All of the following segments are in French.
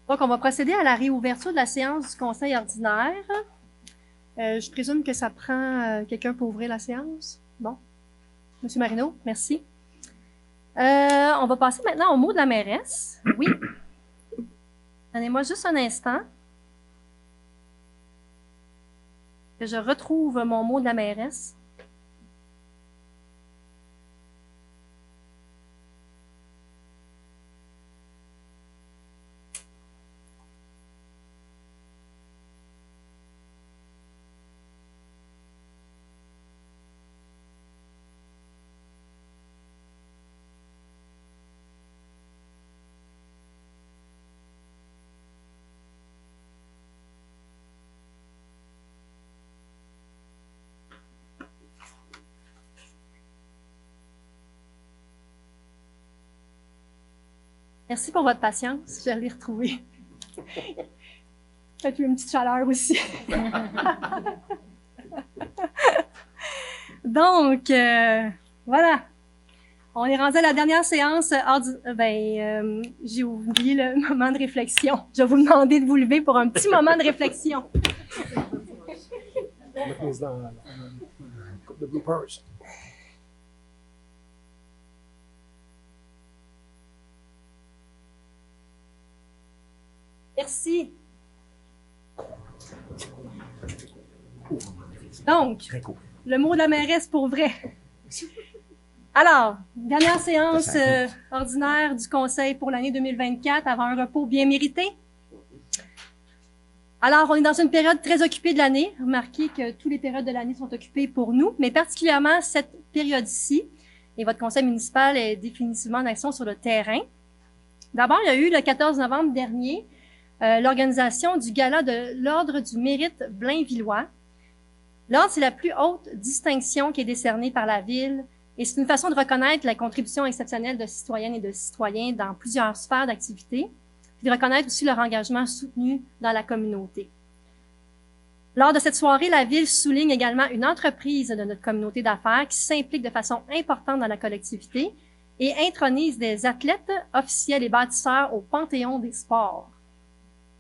Donc, on va procéder à la réouverture de la séance du conseil ordinaire. Je présume que ça prend quelqu'un pour ouvrir la séance. Bon. Monsieur Marino, merci. On va passer maintenant au mot de la mairesse. Oui. Donnez-moi juste un instant que je retrouve mon mot de la mairesse. Merci pour votre patience, je l'ai retrouvé. Peut-être une petite chaleur aussi. Donc, voilà. On est rendu à la dernière séance. J'ai oublié le moment de réflexion. Je vais vous demander de vous lever pour un petit moment de réflexion. Merci. Donc, le mot de la mairesse pour vrai. Alors, dernière séance ordinaire du Conseil pour l'année 2024 avant un repos bien mérité. Alors, on est dans une période très occupée de l'année. Remarquez que toutes les périodes de l'année sont occupées pour nous, mais particulièrement cette période-ci. Et votre conseil municipal est définitivement en action sur le terrain. D'abord, il y a eu le 14 novembre dernier l'organisation du Gala de l'Ordre du Mérite Blainvillois. L'Ordre, c'est la plus haute distinction qui est décernée par la Ville et c'est une façon de reconnaître la contribution exceptionnelle de citoyennes et de citoyens dans plusieurs sphères d'activité, puis de reconnaître aussi leur engagement soutenu dans la communauté. Lors de cette soirée, la Ville souligne également une entreprise de notre communauté d'affaires qui s'implique de façon importante dans la collectivité et intronise des athlètes officiels et bâtisseurs au Panthéon des sports.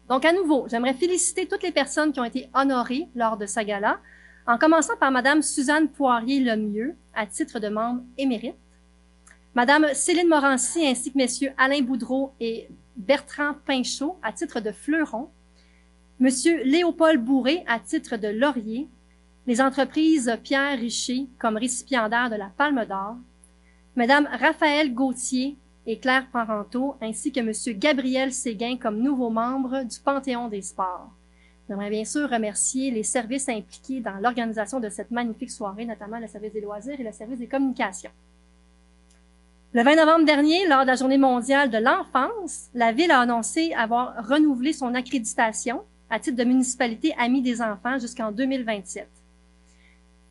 Donc, à nouveau, j'aimerais féliciter toutes les personnes qui ont été honorées lors de ce gala, en commençant par Madame Suzanne Poirier-Lemieux, à titre de membre émérite, Madame Céline Morancy ainsi que Messieurs Alain Boudreau et Bertrand Pinchot, à titre de fleuron, Monsieur Léopold Bourré, à titre de laurier, les entreprises Pierre Richer comme récipiendaire de la Palme d'Or, Madame Raphaël Gauthier et Claire Parenteau, ainsi que Monsieur Gabriel Séguin comme nouveaux membres du Panthéon des sports. J'aimerais bien sûr remercier les services impliqués dans l'organisation de cette magnifique soirée, notamment le service des loisirs et le service des communications. Le 20 novembre dernier, lors de la Journée mondiale de l'enfance, la Ville a annoncé avoir renouvelé son accréditation à titre de municipalité amie des enfants jusqu'en 2027.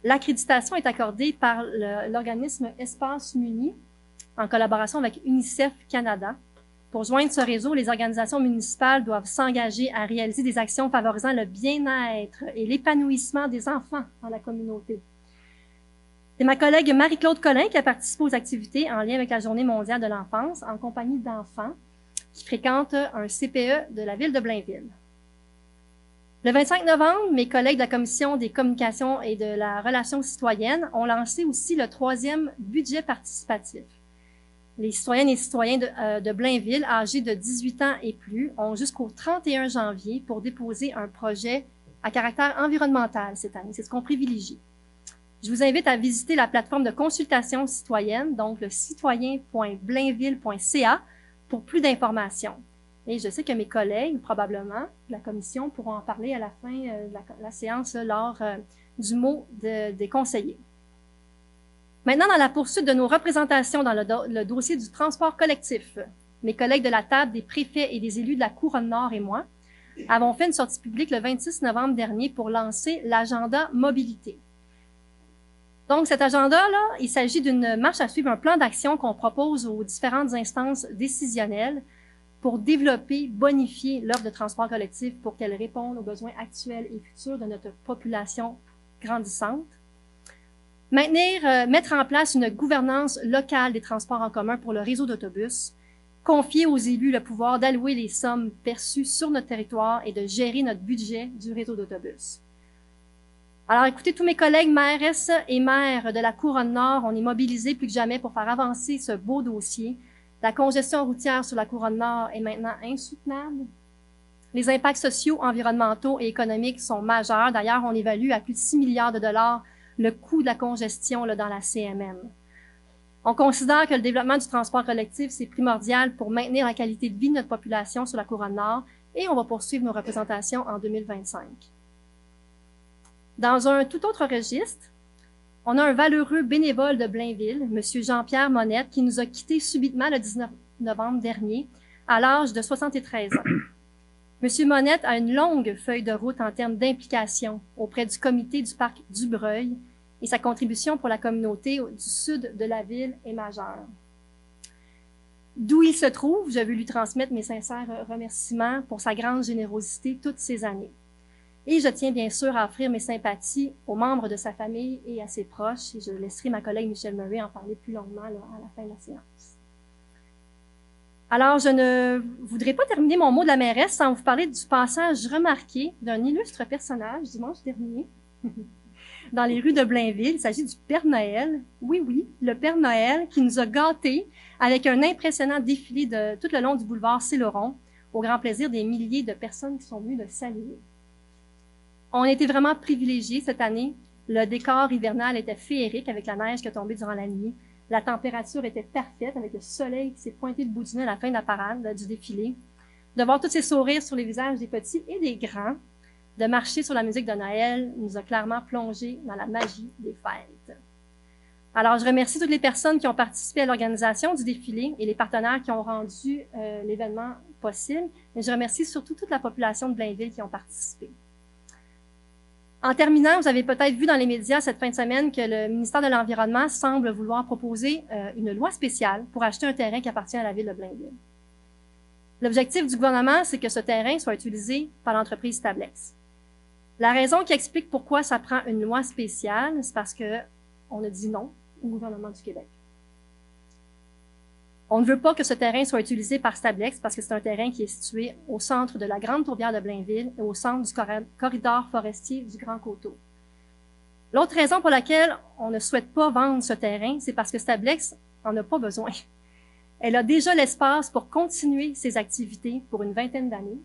L'accréditation est accordée par l'organisme Espace Muni en collaboration avec UNICEF Canada. Pour joindre ce réseau, les organisations municipales doivent s'engager à réaliser des actions favorisant le bien-être et l'épanouissement des enfants dans la communauté. C'est ma collègue Marie-Claude Collin qui a participé aux activités en lien avec la Journée mondiale de l'enfance en compagnie d'enfants qui fréquentent un CPE de la ville de Blainville. Le 25 novembre, mes collègues de la Commission des communications et de la relation citoyenne ont lancé aussi le 3e budget participatif. Les citoyennes et citoyens de Blainville, âgés de 18 ans et plus, ont jusqu'au 31 janvier pour déposer un projet à caractère environnemental cette année. C'est ce qu'on privilégie. Je vous invite à visiter la plateforme de consultation citoyenne, donc le citoyen.blainville.ca, pour plus d'informations. Et je sais que mes collègues, probablement, de la commission, pourront en parler à la fin de la séance lors du mot des conseillers. Maintenant, dans la poursuite de nos représentations dans le dossier du transport collectif, mes collègues de la table des préfets et des élus de la Couronne-Nord et moi avons fait une sortie publique le 26 novembre dernier pour lancer l'agenda mobilité. Donc, cet agenda-là, il s'agit d'une marche à suivre, un plan d'action qu'on propose aux différentes instances décisionnelles pour développer, bonifier l'offre de transport collectif pour qu'elle réponde aux besoins actuels et futurs de notre population grandissante. Mettre en place une gouvernance locale des transports en commun pour le réseau d'autobus confier aux élus le pouvoir d'allouer les sommes perçues sur notre territoire et de gérer notre budget du réseau d'autobus. Alors, écoutez, tous mes collègues mairesses et maires de la Couronne-Nord, on est mobilisés plus que jamais pour faire avancer ce beau dossier. La congestion routière sur la Couronne-Nord est maintenant insoutenable. Les impacts sociaux, environnementaux et économiques sont majeurs. D'ailleurs, on évalue à plus de 6 milliards de dollars le coût de la congestion là, dans la CMM. On considère que le développement du transport collectif, c'est primordial pour maintenir la qualité de vie de notre population sur la Couronne-Nord et on va poursuivre nos représentations en 2025. Dans un tout autre registre, on a un valeureux bénévole de Blainville, M. Jean-Pierre Monette, qui nous a quittés subitement le 19 novembre dernier, à l'âge de 73 ans. M. Monette a une longue feuille de route en termes d'implication auprès du comité du parc du Breuil et sa contribution pour la communauté du sud de la ville est majeure. D'où il se trouve, je veux lui transmettre mes sincères remerciements pour sa grande générosité toutes ces années. Et je tiens bien sûr à offrir mes sympathies aux membres de sa famille et à ses proches. Et je laisserai ma collègue Michelle Murray en parler plus longuement là, à la fin de la séance. Alors, je ne voudrais pas terminer mon mot de la mairesse sans vous parler du passage remarqué d'un illustre personnage dimanche dernier dans les rues de Blainville. Il s'agit du Père Noël. Oui, oui, le Père Noël qui nous a gâtés avec un impressionnant défilé de tout le long du boulevard Saint-Laurent, au grand plaisir des milliers de personnes qui sont venues le saluer. On était vraiment privilégiés cette année. Le décor hivernal était féerique avec la neige qui a tombé durant la nuit. La température était parfaite avec le soleil qui s'est pointé le bout du nez à la fin de la parade, du défilé. De voir tous ces sourires sur les visages des petits et des grands, de marcher sur la musique de Noël, nous a clairement plongé dans la magie des fêtes. Alors, je remercie toutes les personnes qui ont participé à l'organisation du défilé et les partenaires qui ont rendu l'événement possible. Mais je remercie surtout toute la population de Blainville qui ont participé. En terminant, vous avez peut-être vu dans les médias cette fin de semaine que le ministère de l'Environnement semble vouloir proposer une loi spéciale pour acheter un terrain qui appartient à la ville de Blainville. L'objectif du gouvernement, c'est que ce terrain soit utilisé par l'entreprise Stablex. La raison qui explique pourquoi ça prend une loi spéciale, c'est parce qu'on a dit non au gouvernement du Québec. On ne veut pas que ce terrain soit utilisé par Stablex parce que c'est un terrain qui est situé au centre de la Grande Tourbière de Blainville et au centre du corridor forestier du Grand Coteau. L'autre raison pour laquelle on ne souhaite pas vendre ce terrain, c'est parce que Stablex en a pas besoin. Elle a déjà l'espace pour continuer ses activités pour une vingtaine d'années.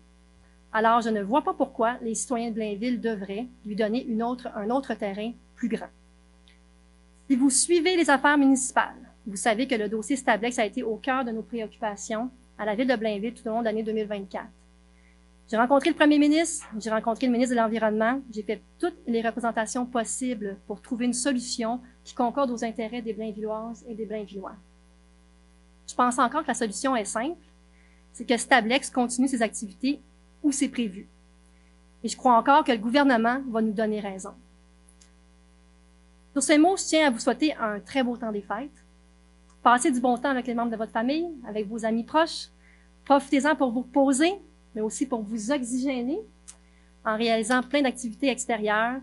Alors, je ne vois pas pourquoi les citoyens de Blainville devraient lui donner un autre terrain plus grand. Si vous suivez les affaires municipales, vous savez que le dossier Stablex a été au cœur de nos préoccupations à la ville de Blainville tout au long de l'année 2024. J'ai rencontré le premier ministre, j'ai rencontré le ministre de l'Environnement, j'ai fait toutes les représentations possibles pour trouver une solution qui concorde aux intérêts des Blainvilloises et des Blainvillois. Je pense encore que la solution est simple, c'est que Stablex continue ses activités où c'est prévu. Et je crois encore que le gouvernement va nous donner raison. Sur ces mots, je tiens à vous souhaiter un très beau temps des fêtes. Passez du bon temps avec les membres de votre famille, avec vos amis proches. Profitez-en pour vous reposer, mais aussi pour vous oxygéner en réalisant plein d'activités extérieures.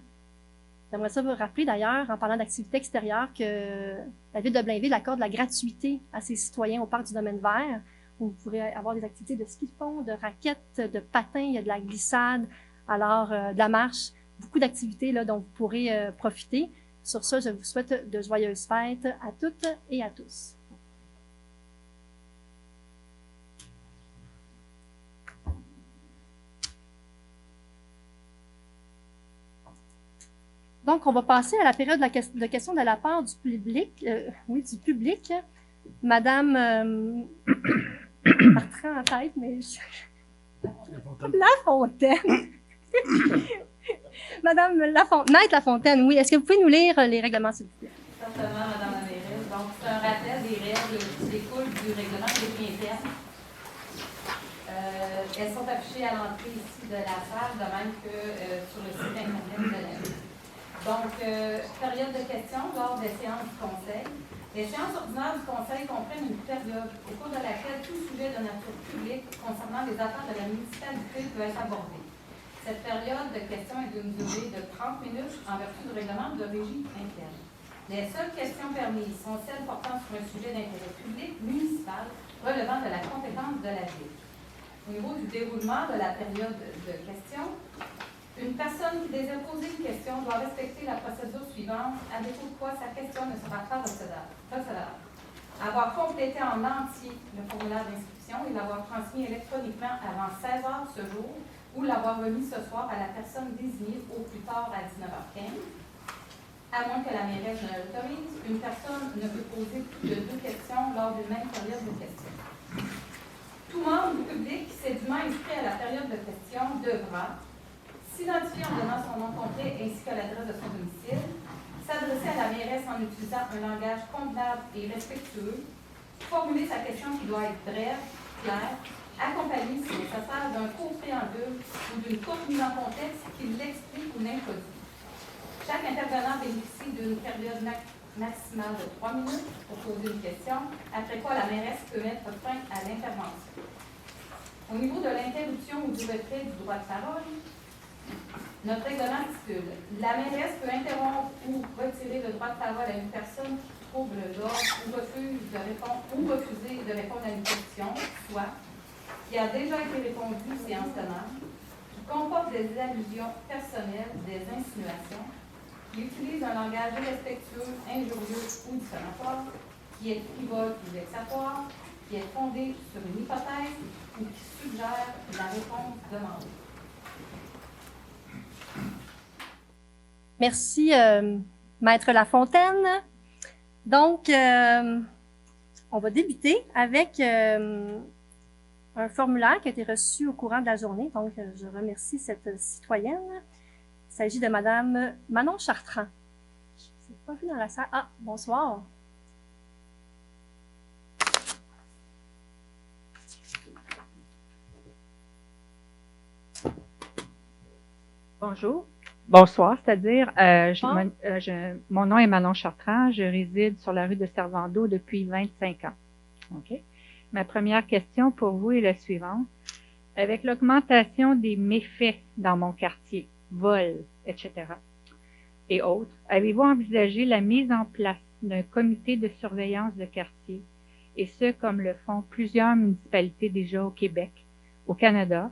J'aimerais ça vous rappeler d'ailleurs, en parlant d'activités extérieures, que la ville de Blainville accorde la gratuité à ses citoyens au parc du domaine vert, où vous pourrez avoir des activités de ski de fond, de raquettes, de patins, il y a de la glissade, alors de la marche, beaucoup d'activités là, dont vous pourrez profiter. Sur ça, je vous souhaite de joyeuses fêtes à toutes et à tous. Donc, on va passer à la période de questions de la part du public. Du public. Madame Bertrand en tête, mais La Fontaine. Madame Maître Lafontaine, oui. Est-ce que vous pouvez nous lire les règlements, s'il vous plaît? Certainement, Madame la mairesse. Donc, c'est un rappel des règles qui découlent du règlement des biens termes. Elles sont affichées à l'entrée ici de la salle, de même que sur le site Internet de la ville. Donc, période de questions lors des séances du Conseil. Les séances ordinaires du Conseil comprennent une période au cours de laquelle tout sujet de nature publique concernant les affaires de la municipalité peut être abordé. Cette période de questions est d'une durée de 30 minutes en vertu du règlement de régie interne. Les seules questions permises sont celles portant sur un sujet d'intérêt public municipal relevant de la compétence de la Ville. Au niveau du déroulement de la période de questions, une personne qui désire poser une question doit respecter la procédure suivante, à défaut de quoi sa question ne sera pas recevable. Avoir complété en entier le formulaire d'inscription et l'avoir transmis électroniquement avant 16 heures ce jour ou l'avoir remis ce soir à la personne désignée au plus tard à 19h15. À moins que la mairesse ne l'autorise, une personne ne peut poser plus de 2 questions lors d'une même période de questions. Tout membre du public qui s'est dûment inscrit à la période de questions devra s'identifier en donnant son nom complet ainsi que l'adresse de son domicile, s'adresser à la mairesse en utilisant un langage convenable et respectueux, formuler sa question qui doit être brève, claire, accompagnée, si nécessaire, d'un court préambule ou d'une courte mise en contexte qui l'explique ou l'introduit. Chaque intervenant bénéficie d'une période maximale de 3 minutes pour poser une question, après quoi la mairesse peut mettre fin à l'intervention. Au niveau de l'interruption ou du retrait du droit de parole, notre règlement stipule la mairesse peut interrompre ou retirer le droit de parole à une personne qui trouble l'ordre ou refuse de répondre ou refuser de répondre à une question, soit qui a déjà été répondu séance tenante, qui comporte des allusions personnelles, des insinuations, qui utilise un langage irrespectueux, injurieux ou diffamatoire, qui est frivole ou vexatoire, qui est fondé sur une hypothèse ou qui suggère la réponse demandée. Merci, Maître Lafontaine. Donc, on va débuter avec un formulaire qui a été reçu au courant de la journée. Donc, je remercie cette citoyenne. Il s'agit de Madame Manon Chartrand. Je ne l'ai pas vue dans la salle. Ah, bonsoir. Bonjour. Bonsoir, c'est-à-dire, mon nom est Manon Chartrand, je réside sur la rue de Servando depuis 25 ans. OK? Ma première question pour vous est la suivante. Avec l'augmentation des méfaits dans mon quartier, vols, etc., et autres, avez-vous envisagé la mise en place d'un comité de surveillance de quartier, et ce, comme le font plusieurs municipalités déjà au Québec, au Canada,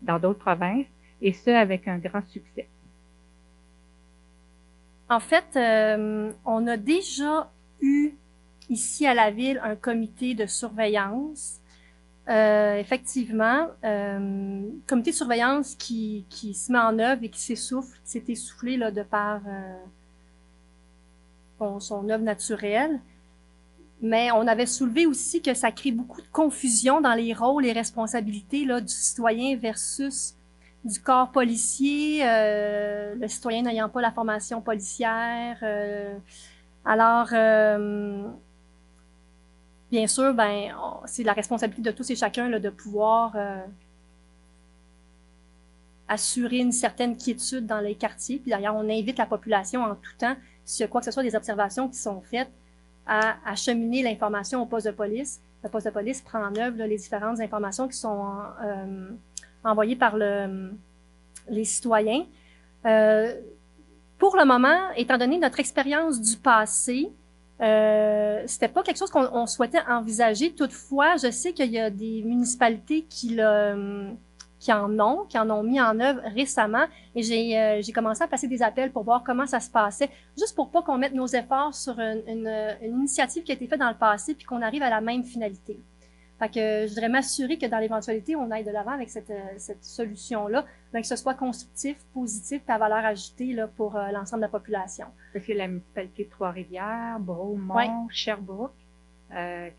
dans d'autres provinces, et ce, avec un grand succès? En fait, on a déjà eu ici à la ville un comité de surveillance. Effectivement, comité de surveillance qui se met en œuvre et qui s'est essoufflé là, de par son œuvre naturelle. Mais on avait soulevé aussi que ça crée beaucoup de confusion dans les rôles et responsabilités là, du citoyen versus du corps policier, le citoyen n'ayant pas la formation policière. Alors, bien sûr, c'est la responsabilité de tous et chacun là, de pouvoir assurer une certaine quiétude dans les quartiers. Puis d'ailleurs, on invite la population en tout temps, s'il y a quoi que ce soit des observations qui sont faites, à acheminer l'information au poste de police. Le poste de police prend en œuvre là, les différentes informations qui sont envoyées par les citoyens. Pour le moment, étant donné notre expérience du passé, c'était pas quelque chose qu'on souhaitait envisager. Toutefois, je sais qu'il y a des municipalités qui en ont mis en œuvre récemment. Et j'ai commencé à passer des appels pour voir comment ça se passait, juste pour pas qu'on mette nos efforts sur une initiative qui a été faite dans le passé puis qu'on arrive à la même finalité. Fait que je voudrais m'assurer que dans l'éventualité, on aille de l'avant avec cette solution-là, que ce soit constructif, positif, et à valeur ajoutée là, pour l'ensemble de la population. Parce que la municipalité de Trois-Rivières, Bromont, oui. Sherbrooke,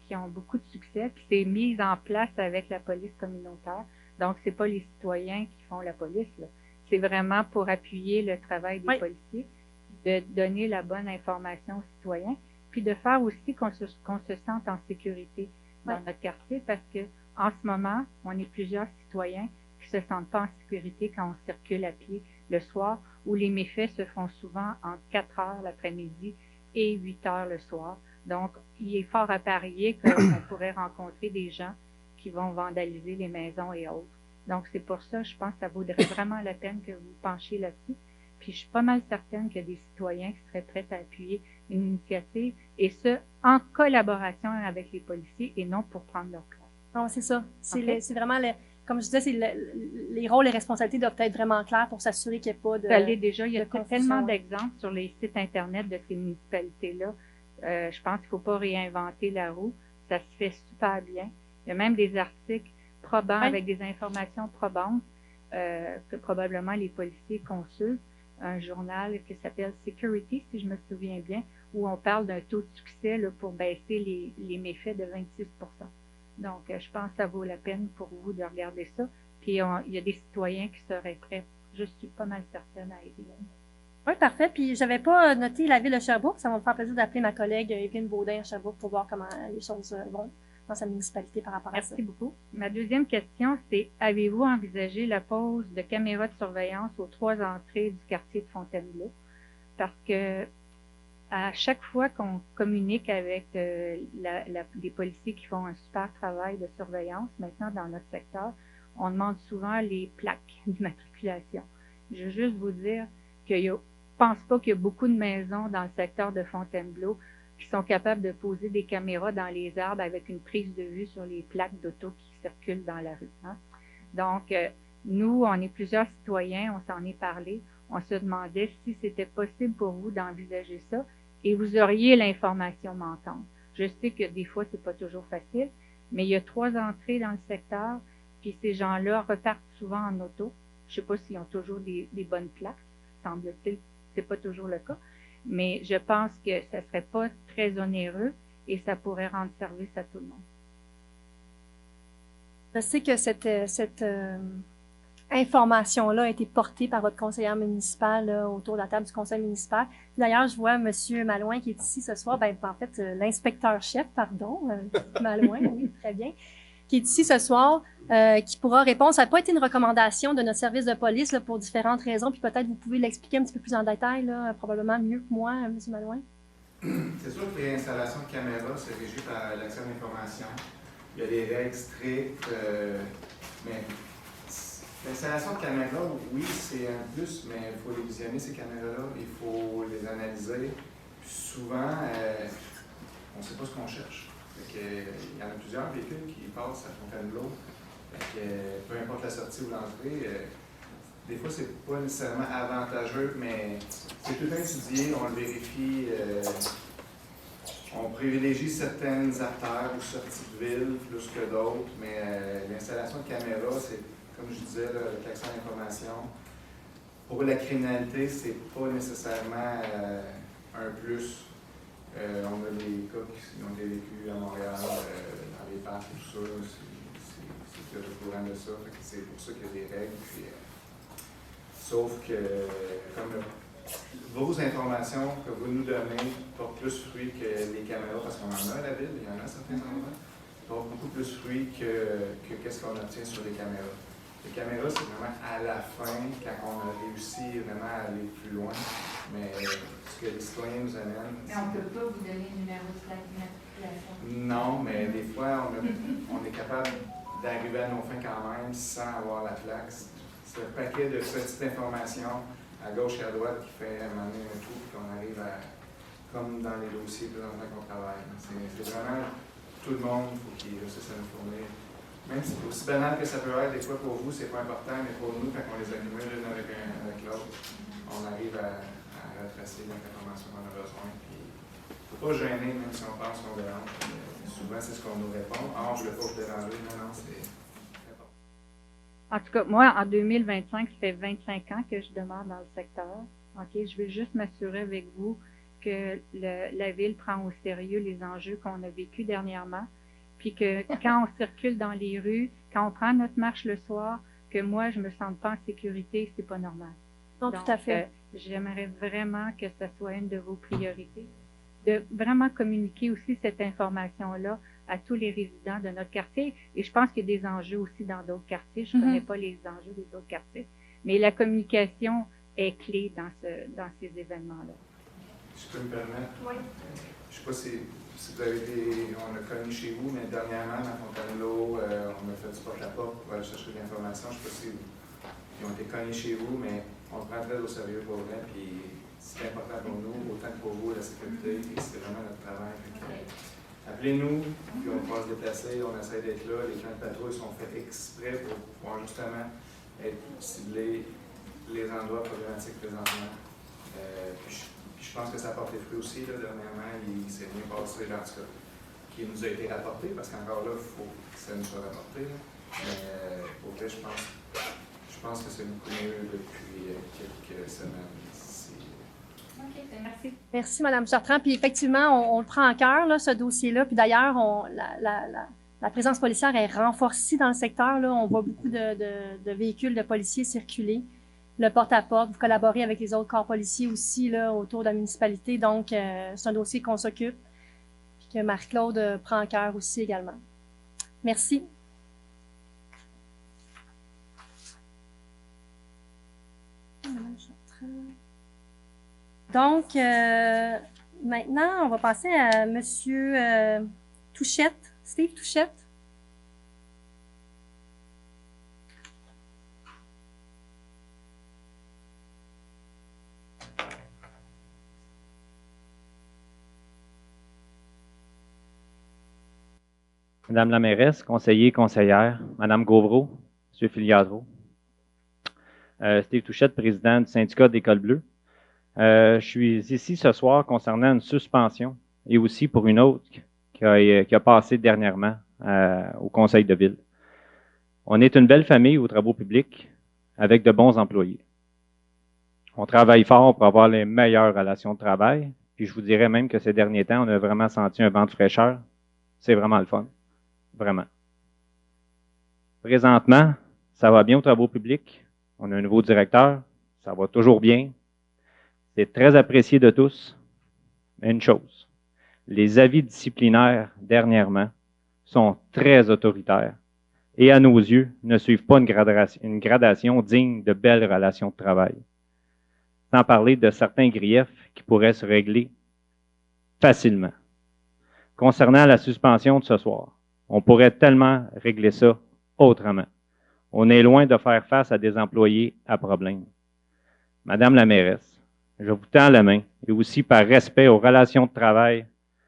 qui ont beaucoup de succès, puis c'est mis en place avec la police communautaire. Donc, c'est pas les citoyens qui font la police, là. C'est vraiment pour appuyer le travail des policiers, de donner la bonne information aux citoyens, puis de faire aussi qu'on se sente en sécurité dans notre quartier, parce que en ce moment, on est plusieurs citoyens qui se sentent pas en sécurité quand on circule à pied le soir, où les méfaits se font souvent entre 4 heures l'après-midi et 8 heures le soir. Donc, il est fort à parier qu'on pourrait rencontrer des gens qui vont vandaliser les maisons et autres. Donc, c'est pour ça, je pense que ça vaudrait vraiment la peine que vous penchiez là-dessus. Puis, je suis pas mal certaine qu'il y a des citoyens qui seraient prêts à appuyer une initiative, et ce, en collaboration avec les policiers et non pour prendre leur place. Non, c'est ça. C'est Okay. c'est vraiment, comme je disais, les rôles et responsabilités doivent être vraiment clairs pour s'assurer qu'il n'y ait pas de... Ça l'est déjà. Il y a de confusion, tellement ouais. d'exemples sur les sites Internet de ces municipalités-là. Je pense qu'il ne faut pas réinventer la roue. Ça se fait super bien. Il y a même des articles probants, Ouais. avec des informations probantes que probablement les policiers consultent. Un journal qui s'appelle Security, si je me souviens bien, où on parle d'un taux de succès là, pour baisser les méfaits de 26%. Donc, je pense que ça vaut la peine pour vous de regarder ça. Puis, il y a des citoyens qui seraient prêts, je suis pas mal certaine, à aider. Oui, parfait. Puis, j'avais pas noté la ville de Sherbrooke. Ça va me faire plaisir d'appeler ma collègue Evelyne Baudin à Sherbrooke pour voir comment les choses vont dans sa municipalité par rapport à ça. Merci beaucoup. Ma deuxième question, c'est avez-vous envisagé la pose de caméras de surveillance aux 3 entrées du quartier de Fontainebleau? Parce que à chaque fois qu'on communique avec des policiers qui font un super travail de surveillance maintenant dans notre secteur, on demande souvent les plaques d'immatriculation. Je veux juste vous dire que je pense pas qu'il y a beaucoup de maisons dans le secteur de Fontainebleau qui sont capables de poser des caméras dans les arbres avec une prise de vue sur les plaques d'auto qui circulent dans la rue. Hein? Donc, nous, on est plusieurs citoyens, on s'en est parlé, on se demandait si c'était possible pour vous d'envisager ça et vous auriez l'information manquante. Je sais que des fois, c'est pas toujours facile, mais il y a 3 entrées dans le secteur, puis ces gens-là repartent souvent en auto. Je sais pas s'ils ont toujours des bonnes plaques, semble-t-il, c'est pas toujours le cas. Mais je pense que ça serait pas très onéreux et ça pourrait rendre service à tout le monde. Je sais que cette information-là a été portée par votre conseillère municipale là, autour de la table du conseil municipal. D'ailleurs, je vois M. Malouin qui est ici ce soir, en fait, l'inspecteur-chef, pardon, Malouin, oui, très bien, qui est ici ce soir, qui pourra répondre. Ça n'a pas été une recommandation de notre service de police là, pour différentes raisons, puis peut-être vous pouvez l'expliquer un petit peu plus en détail, là, probablement mieux que moi, M. Malouin. C'est sûr que l'installation de caméras, c'est régi par l'accès à l'information. Il y a des règles strictes, mais l'installation de caméras, oui, c'est un plus, mais il faut les visionner, ces caméras-là, il faut les analyser. Puis souvent, on ne sait pas ce qu'on cherche. Il y en a plusieurs véhicules qui passent à Fontainebleau. Peu importe la sortie ou l'entrée, des fois, c'est pas nécessairement avantageux, mais c'est tout étudié, on le vérifie. On privilégie certaines artères ou sorties de ville plus que d'autres, mais l'installation de caméras, c'est, comme je disais, avec l'accès à l'information. Pour la criminalité, c'est pas nécessairement un plus. On a des cas qui ont été vécus à Montréal, dans les parcs et tout ça. C'est au courant de ça. C'est pour ça qu'il y a des règles. Puis, sauf que, comme vos informations que vous nous donnez portent plus fruit que les caméras, parce qu'on en a à la ville, il y en a à certains endroits, portent beaucoup plus fruit que qu'est-ce qu'on obtient sur les caméras. Les caméras, c'est vraiment à la fin, quand on a réussi vraiment à aller plus loin. Mais ce que les citoyens nous amènent... Mais on ne peut pas vous donner le numéro de plaque d'immatriculation. Non, mais des fois, on est capable d'arriver à nos fins quand même sans avoir la plaque. C'est un paquet de petites informations à gauche et à droite qui fait amener un tout, puis qu'on arrive à, comme dans les dossiers présentement qu'on travaille. C'est vraiment tout le monde, il faut qu'il réussisse à nous fournir. Même si c'est aussi banal que ça peut être, des fois pour vous, c'est pas important, mais pour nous, quand on les accumule l'une avec l'autre, on arrive à retracer l'information qu'on a besoin. Puis, il ne faut pas gêner, même si on pense qu'on dérange. Souvent, c'est ce qu'on nous répond. Ah, je ne voulais pas vous déranger. Non, c'est important. En tout cas, moi, en 2025, ça fait 25 ans que je demeure dans le secteur. OK, je veux juste m'assurer avec vous que la Ville prend au sérieux les enjeux qu'on a vécus dernièrement, puis que quand on circule dans les rues, quand on prend notre marche le soir, que moi, je me sente pas en sécurité, c'est pas normal. Non, Donc, tout à fait. J'aimerais vraiment que ça soit une de vos priorités, de vraiment communiquer aussi cette information-là à tous les résidents de notre quartier. Et je pense qu'il y a des enjeux aussi dans d'autres quartiers. Je ne connais pas les enjeux des autres quartiers. Mais la communication est clé dans ces événements-là. Si je peux me permettre? Oui. Je ne sais pas si vous avez été... On a connu chez vous, mais dernièrement, dans Fontainebleau, on a fait du porte-à-porte pour aller chercher de l'information. Je ne sais pas si ils ont été connus chez vous, mais on le prend très au sérieux pour vrai. Puis c'est important pour nous, autant que pour vous, la sécurité, et c'est vraiment notre travail. Appelez-nous, puis on va se déplacer, on essaie d'être là. Les camps de patrouille sont faits exprès pour pouvoir justement être ciblés les endroits problématiques présentement. Puis je pense que ça porte les fruits aussi. Là, dernièrement, il s'est bien passé dans ce cas qui nous a été rapporté, parce qu'encore là, il faut que ça nous soit rapporté. Là. Mais pour vrai, je pense que c'est beaucoup mieux depuis quelques semaines. OK, merci. Merci, Mme Chartrand. Puis effectivement, on le prend en cœur, là, ce dossier-là. Puis d'ailleurs, la présence policière est renforcée dans le secteur. Là. On voit beaucoup de véhicules de policiers circuler. Le porte-à-porte, vous collaborez avec les autres corps policiers aussi là, autour de la municipalité. Donc, c'est un dossier qu'on s'occupe. Puis que Marc-Claude prend en cœur aussi également. Merci. Mme Chartrand. Donc, maintenant, on va passer à M. Touchette, Steve Touchette. Madame la mairesse, conseiller, conseillère, Madame Gauvreau, M. Filiadro, Steve Touchette, président du syndicat d'École Bleue. Je suis ici ce soir concernant une suspension et aussi pour une autre qui a passé dernièrement au conseil de ville. On est une belle famille aux travaux publics avec de bons employés. On travaille fort pour avoir les meilleures relations de travail, puis je vous dirais même que ces derniers temps, on a vraiment senti un vent de fraîcheur. C'est vraiment le fun. Vraiment. Présentement, ça va bien aux travaux publics. On a un nouveau directeur. Ça va toujours bien. C'est très apprécié de tous. Mais une chose, les avis disciplinaires dernièrement sont très autoritaires et à nos yeux ne suivent pas une gradation digne de belles relations de travail. Sans parler de certains griefs qui pourraient se régler facilement. Concernant la suspension de ce soir, on pourrait tellement régler ça autrement. On est loin de faire face à des employés à problème. Madame la mairesse, je vous tends la main et aussi par respect aux relations de travail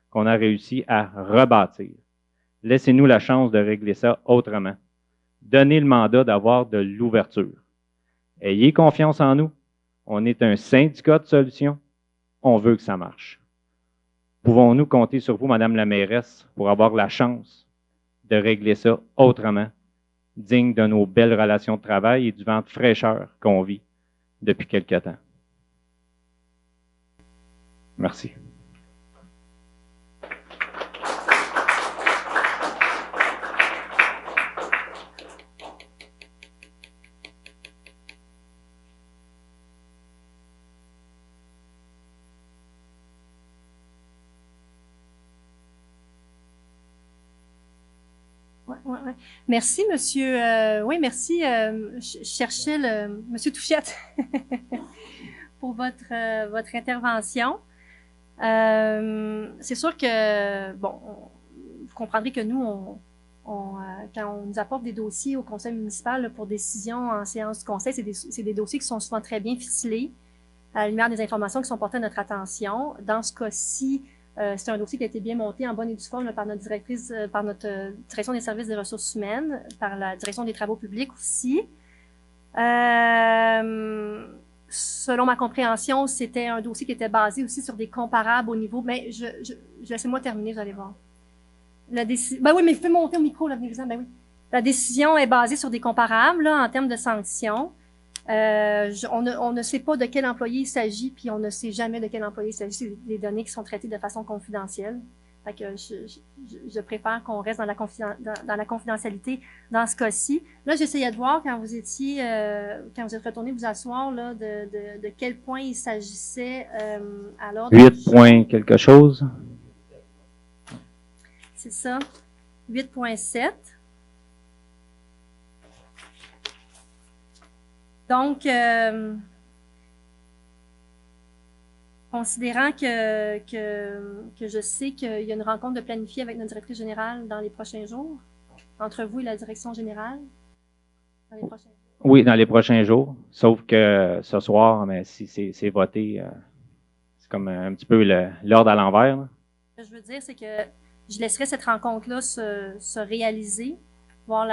qu'on a réussi à rebâtir. Laissez-nous la chance de régler ça autrement. Donnez le mandat d'avoir de l'ouverture. Ayez confiance en nous. On est un syndicat de solutions. On veut que ça marche. Pouvons-nous compter sur vous, Madame la mairesse, pour avoir la chance de régler ça autrement, digne de nos belles relations de travail et du vent de fraîcheur qu'on vit depuis quelque temps? Merci. Ouais. Merci, monsieur. Oui, merci. Je cherchais monsieur Touchette pour votre intervention. C'est sûr que, bon, vous comprendrez que nous, quand on nous apporte des dossiers au conseil municipal là, pour décision en séance du conseil, c'est des dossiers qui sont souvent très bien ficelés, à la lumière des informations qui sont portées à notre attention. Dans ce cas-ci, c'est un dossier qui a été bien monté en bonne et due forme là, par notre directrice, par notre direction des services des ressources humaines, par la direction des travaux publics aussi. Selon ma compréhension, c'était un dossier qui était basé aussi sur des comparables au niveau, mais laissez-moi terminer, vous allez voir. Ben oui, mais il faut monter au micro, là, ben oui. La décision est basée sur des comparables, là, en termes de sanctions. On ne sait pas de quel employé il s'agit, puis on ne sait jamais de quel employé il s'agit. C'est des données qui sont traitées de façon confidentielle. Fait que je préfère qu'on reste dans la confidentialité dans ce cas-ci. Là, j'essayais de voir quand vous êtes retourné vous asseoir, là, de quel point il s'agissait à l'ordre. 8 points quelque chose. C'est ça. 8.7. Donc, considérant que je sais qu'il y a une rencontre de planifier avec notre directrice générale dans les prochains jours, entre vous et la direction générale, dans les prochains jours. Oui, dans les prochains jours, sauf que ce soir, mais si c'est voté, comme un petit peu l'ordre à l'envers, là. Ce que je veux dire, c'est que je laisserai cette rencontre-là se réaliser, prendre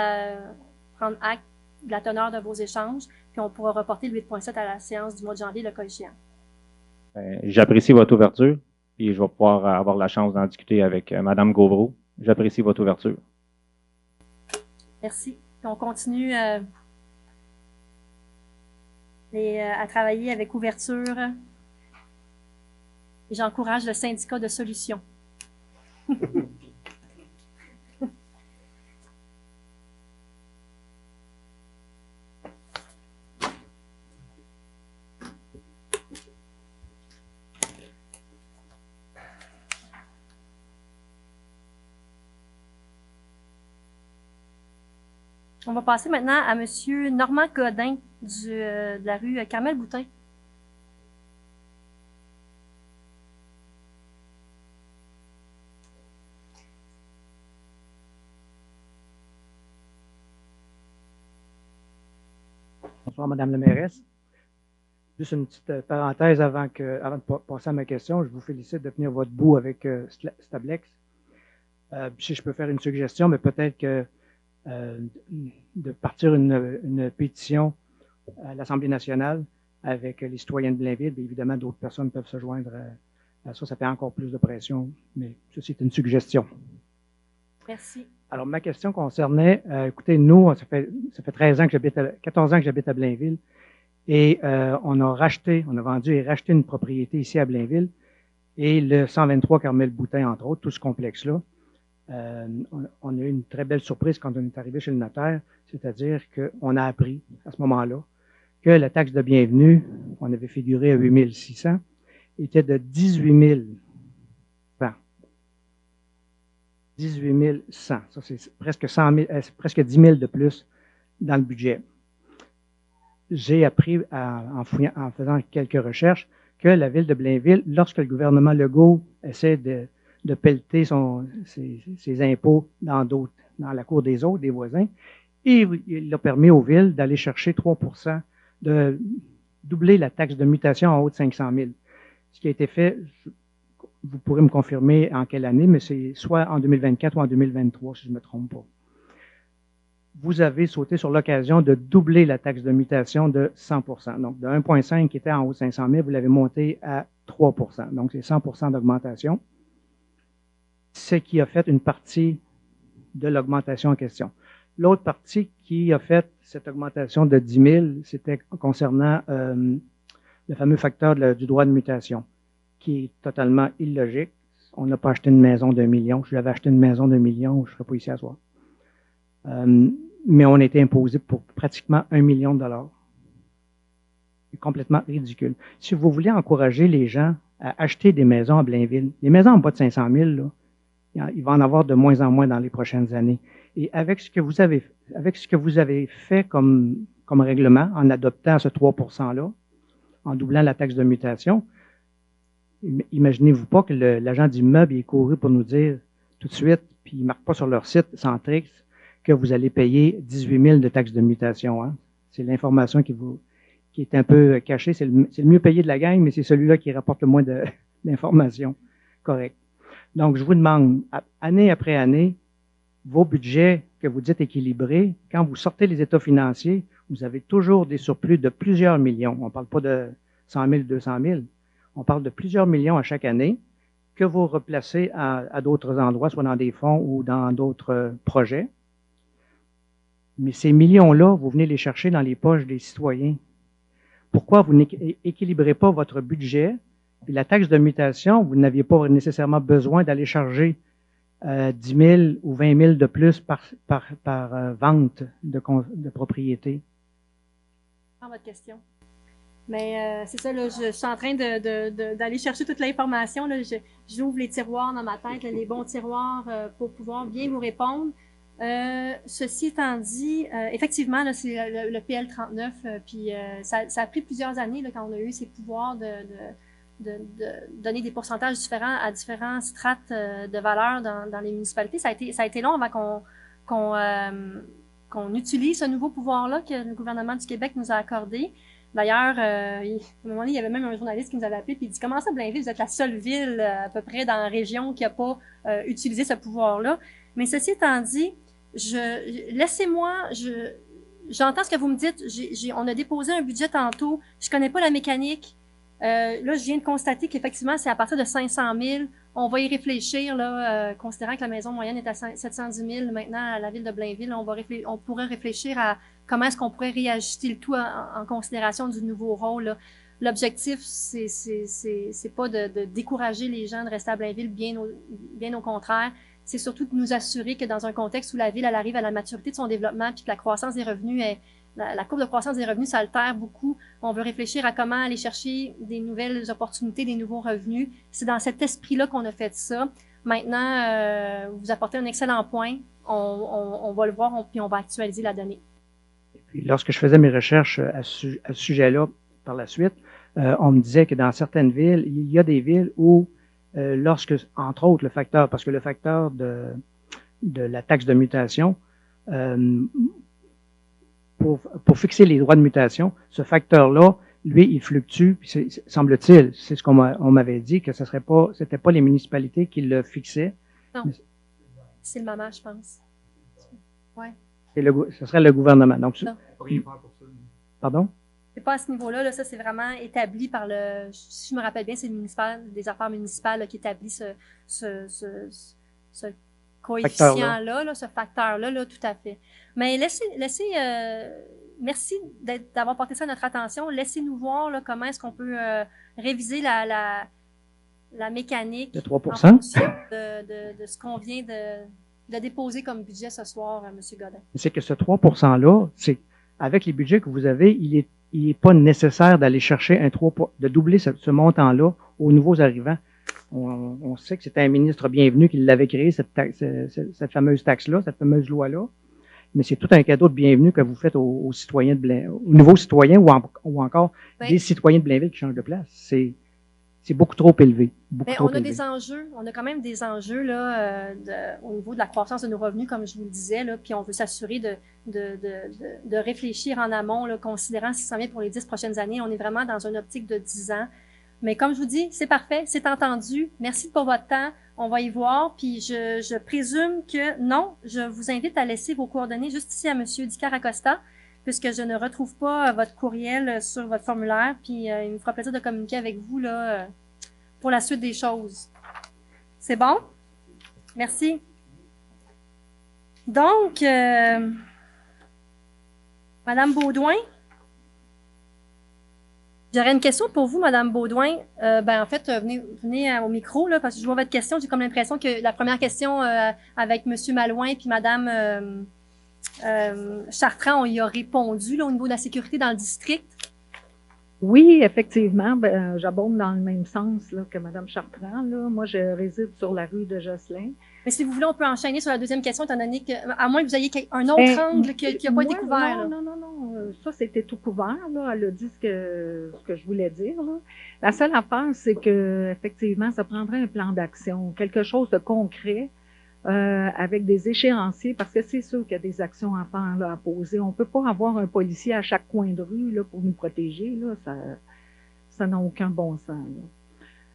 acte de la teneur de vos échanges, puis on pourra reporter le 8.7 à la séance du mois de janvier, le cas échéant. J'apprécie votre ouverture, puis je vais pouvoir avoir la chance d'en discuter avec Mme Gauvreau. J'apprécie votre ouverture. Merci. Puis on continue à travailler avec ouverture. Et j'encourage le syndicat de solutions. On va passer maintenant à M. Normand Godin de la rue Carmel-Boutin. Bonsoir, Madame la mairesse. Juste une petite parenthèse avant de passer à ma question. Je vous félicite de tenir votre bout avec Stablex. Si je peux faire une suggestion, mais peut-être que de partir une pétition à l'Assemblée nationale avec les citoyens de Blainville. Bien évidemment, d'autres personnes peuvent se joindre à ça. Ça fait encore plus de pression, mais ceci est une suggestion. Merci. Alors, ma question concernait, écoutez, nous, ça fait 14 ans que j'habite à Blainville et on a vendu et racheté une propriété ici à Blainville et le 123 Carmel-Boutin, entre autres, tout ce complexe-là. On a eu une très belle surprise quand on est arrivé chez le notaire, c'est-à-dire qu'on a appris à ce moment-là que la taxe de bienvenue, on avait figuré à 8 600, était de 18 100. Ça, c'est presque 10 000 de plus dans le budget. J'ai appris en faisant quelques recherches que la ville de Blainville, lorsque le gouvernement Legault essaie de pelleter ses impôts dans la cour des autres, des voisins, et il a permis aux villes d'aller chercher 3%, de doubler la taxe de mutation en haut de 500 000. Ce qui a été fait, vous pourrez me confirmer en quelle année, mais c'est soit en 2024 ou en 2023, si je ne me trompe pas. Vous avez sauté sur l'occasion de doubler la taxe de mutation de 100%. Donc, de 1,5 qui était en haut de 500 000, vous l'avez monté à 3%. Donc, c'est 100% d'augmentation. Ce qui a fait une partie de l'augmentation en question. L'autre partie qui a fait cette augmentation de 10 000, c'était concernant le fameux facteur du droit de mutation, qui est totalement illogique. On n'a pas acheté une maison d'1 million. Je l'avais acheté une maison d'1 million, je ne serais pas ici à soir. Mais on a été imposé pour pratiquement 1 million de dollars. C'est complètement ridicule. Si vous voulez encourager les gens à acheter des maisons à Blainville, les maisons en bas de 500 000, là, il va en avoir de moins en moins dans les prochaines années. Et avec ce que vous avez fait comme règlement, en adoptant ce 3%-là, en doublant la taxe de mutation, imaginez-vous pas que l'agent d'immeuble est couru pour nous dire tout de suite, puis il ne marque pas sur leur site Centrix, que vous allez payer 18 000 de taxes de mutation. Hein. C'est l'information qui est un peu cachée. C'est le mieux payé de la gang, mais c'est celui-là qui rapporte le moins d'informations correctes. Donc, je vous demande, année après année, vos budgets que vous dites équilibrés, quand vous sortez les états financiers, vous avez toujours des surplus de plusieurs millions. On ne parle pas de 100 000, 200 000. On parle de plusieurs millions à chaque année que vous replacez à d'autres endroits, soit dans des fonds ou dans d'autres projets. Mais ces millions-là, vous venez les chercher dans les poches des citoyens. Pourquoi vous n'équilibrez pas votre budget? Puis la taxe de mutation, vous n'aviez pas nécessairement besoin d'aller charger 10 000 ou 20 000 de plus par vente de propriété. Dans votre question. Mais c'est ça, là, je suis en train d'aller chercher toute l'information. J'ouvre les tiroirs dans ma tête, là, les bons tiroirs pour pouvoir bien vous répondre. Ceci étant dit, effectivement, là, c'est le PL39, puis ça a pris plusieurs années là, quand on a eu ces pouvoirs de donner des pourcentages différents à différents strates de valeur dans les municipalités. Ça a été long avant qu'on utilise ce nouveau pouvoir-là que le gouvernement du Québec nous a accordé. D'ailleurs, à un moment donné, il y avait même un journaliste qui nous avait appelé et il dit « Comment ça, Blainville, vous êtes la seule ville à peu près dans la région qui n'a pas utilisé ce pouvoir-là? » Mais ceci étant dit, j'entends ce que vous me dites. On a déposé un budget tantôt. Je connais pas la mécanique. Là, je viens de constater qu'effectivement, c'est à partir de 500 000. On va y réfléchir, là, considérant que la maison moyenne est à 710 000 maintenant à la ville de Blainville. On pourrait réfléchir à comment est-ce qu'on pourrait réajuster le tout en considération du nouveau rôle. L'objectif, c'est pas de décourager les gens de rester à Blainville, bien au contraire. C'est surtout de nous assurer que dans un contexte où la ville elle arrive à la maturité de son développement, puis que la croissance des revenus la courbe de croissance des revenus s'altère beaucoup. On veut réfléchir à comment aller chercher des nouvelles opportunités, des nouveaux revenus. C'est dans cet esprit-là qu'on a fait ça. Maintenant, vous apportez un excellent point. On va le voir, puis on va actualiser la donnée. Et puis, lorsque je faisais mes recherches à ce sujet-là par la suite, on me disait que dans certaines villes, il y a des villes où, lorsque, entre autres, parce que le facteur de la taxe de mutation, pour fixer les droits de mutation, ce facteur-là, lui, il fluctue, puis semble-t-il, c'est ce qu'on m'avait dit, que c'était pas les municipalités qui le fixaient. Non. C'est le MAMA, je pense. Ouais. Ce serait le gouvernement. Donc, rien faire pour ça. Pardon? C'est pas à ce niveau-là, là, ça c'est vraiment établi par si je me rappelle bien, c'est le municipal, des affaires municipales là, qui établit ce coefficient-là, là, ce facteur-là, là, tout à fait. Mais merci d'avoir porté ça à notre attention. Laissez-nous voir là, comment est-ce qu'on peut réviser la mécanique de 3 en fonction de ce qu'on vient de déposer comme budget ce soir, M. Godin. C'est que ce 3 %-là, c'est avec les budgets que vous avez, il est pas nécessaire d'aller chercher de doubler ce montant-là aux nouveaux arrivants. On sait que c'était un ministre bienvenu qui l'avait créé, cette fameuse taxe-là, cette fameuse loi-là. Mais c'est tout un cadeau de bienvenue que vous faites aux citoyens aux nouveaux citoyens ou encore des citoyens de Blainville qui changent de place. C'est beaucoup trop élevé. Des enjeux, on a quand même des enjeux là, au niveau de la croissance de nos revenus, comme je vous le disais, là, puis on veut s'assurer de réfléchir en amont, là, considérant ce qui s'en vient pour les 10 prochaines années. On est vraiment dans une optique de 10 ans. Mais comme je vous dis, c'est parfait, c'est entendu. Merci pour votre temps. On va y voir. Puis je présume que non, je vous invite à laisser vos coordonnées juste ici à M. Dicar Acosta, puisque je ne retrouve pas votre courriel sur votre formulaire. Puis il me fera plaisir de communiquer avec vous là pour la suite des choses. C'est bon? Merci. Donc, Madame Beaudoin. J'aurais une question pour vous, Madame Beaudoin. En fait, venez au micro, là, parce que je vois votre question. J'ai comme l'impression que la première question avec Monsieur Malouin puis Madame Chartrand, on y a répondu là, au niveau de la sécurité dans le district. Oui, effectivement. J'abonde dans le même sens là, que Madame Chartrand. Là. Moi, je réside sur la rue de Josselin. Mais si vous voulez, on peut enchaîner sur la deuxième question, étant donné que, à moins que vous ayez un autre angle qui n'a pas été couvert. Non. Ça, c'était tout couvert. Là. Elle a dit ce que je voulais dire. Là. La seule affaire, c'est que effectivement, ça prendrait un plan d'action, quelque chose de concret, avec des échéanciers, parce que c'est sûr qu'il y a des actions à faire, là, à poser. On peut pas avoir un policier à chaque coin de rue là, pour nous protéger. Là. Ça n'a aucun bon sens. Là.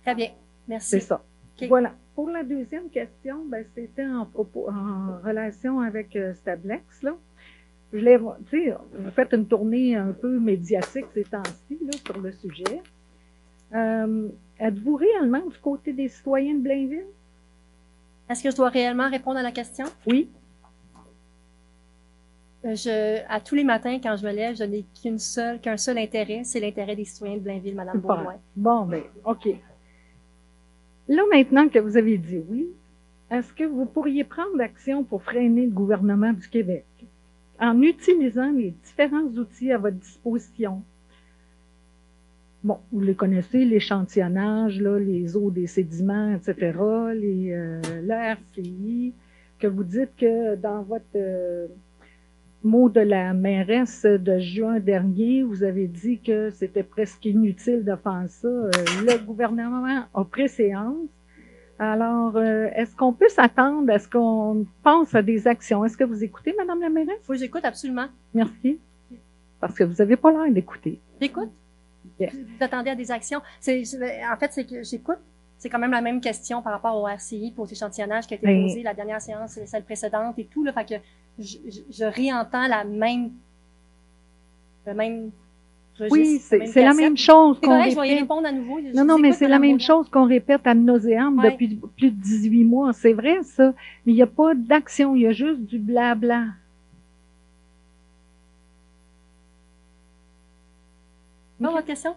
Très bien. Merci. C'est ça. Okay. Voilà. Pour la deuxième question, c'était en relation avec Stablex, là. Tu sais, vous faites une tournée un peu médiatique ces temps-ci, là, sur le sujet. Êtes-vous réellement du côté des citoyens de Blainville? Est-ce que je dois réellement répondre à la question? Oui. À tous les matins, quand je me lève, je n'ai qu'un seul intérêt, c'est l'intérêt des citoyens de Blainville, Madame Beaudoin. Bon, OK. Là, maintenant que vous avez dit oui, est-ce que vous pourriez prendre l'action pour freiner le gouvernement du Québec en utilisant les différents outils à votre disposition? Bon, vous les connaissez, l'échantillonnage, là, les eaux des sédiments, etc., la RCI, que vous dites que dans votre mot de la mairesse de juin dernier, vous avez dit que c'était presque inutile de faire ça. Le gouvernement a préséance. Alors, est-ce qu'on peut s'attendre à ce qu'on pense à des actions? Est-ce que vous écoutez, Madame la mairesse? Oui, j'écoute absolument. Merci. parce que vous n'avez pas l'air d'écouter. J'écoute. Yeah. Vous attendez à des actions. En fait, c'est que j'écoute. C'est quand même la même question par rapport au RCI pour l'échantillonnage qui a été posé la dernière séance, celle précédente et tout. Là, fait que je réentends le même registre, oui, c'est la même chose qu'on répète. Je vais y répondre à nouveau. Non, mais c'est la même chose qu'on répète ad nauseam depuis plus de 18 mois. C'est vrai, ça. Mais il n'y a pas d'action, il y a juste du blabla. Bon, votre question?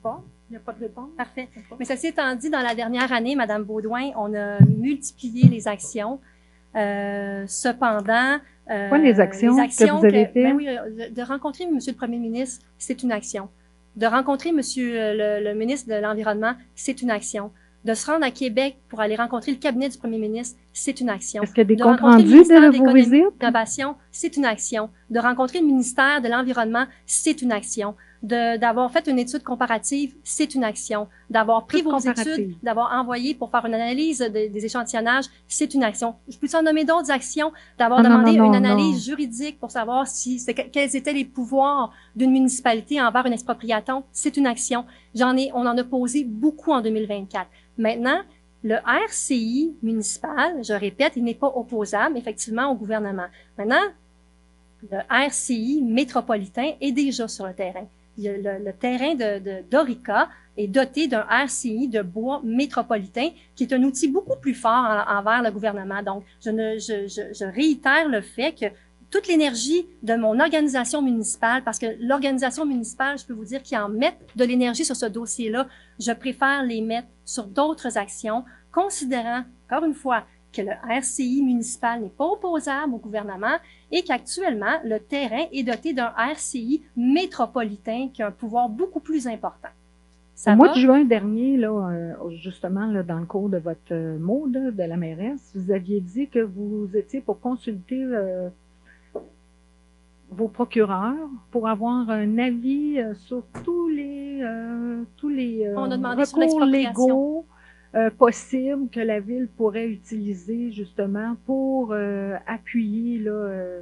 Bon, il n'y a pas de réponse. Parfait. Mais ceci étant dit, dans la dernière année, Mme Baudouin, on a multiplié les actions. Cependant, quoi les actions que vous avez fait? Ben oui, de rencontrer M. le Premier ministre, c'est une action. De rencontrer M. le ministre de l'Environnement, c'est une action. De se rendre à Québec pour aller rencontrer le cabinet du Premier ministre, c'est une action. Est-ce qu'il y a des comptes rendus de vos visites? D'innovation, c'est une action. De rencontrer le ministère de l'Environnement, c'est une action. D'avoir fait une étude comparative, c'est une action. D'avoir pris vos études, d'avoir envoyé pour faire une analyse des échantillonnages, c'est une action. Je peux en nommer d'autres actions, d'avoir demandé une analyse juridique pour savoir quels étaient les pouvoirs d'une municipalité envers un expropriateur, c'est une action. On en a posé beaucoup en 2024. Maintenant, le RCI municipal, je répète, il n'est pas opposable, effectivement, au gouvernement. Maintenant, le RCI métropolitain est déjà sur le terrain. Le terrain d'Orica est doté d'un RCI de bois métropolitain qui est un outil beaucoup plus fort envers le gouvernement. Donc, je réitère le fait que toute l'énergie de mon organisation municipale, parce que l'organisation municipale, je peux vous dire qu'ils en mettent de l'énergie sur ce dossier-là, je préfère les mettre sur d'autres actions, considérant, encore une fois, que le RCI municipal n'est pas opposable au gouvernement et qu'actuellement, le terrain est doté d'un RCI métropolitain qui a un pouvoir beaucoup plus important. Au mois de juin dernier, là, justement, là, dans le cours de votre mot de la mairesse, vous aviez dit que vous étiez pour consulter vos procureurs pour avoir un avis sur tous les recours légaux possibles que la Ville pourrait utiliser justement pour appuyer là.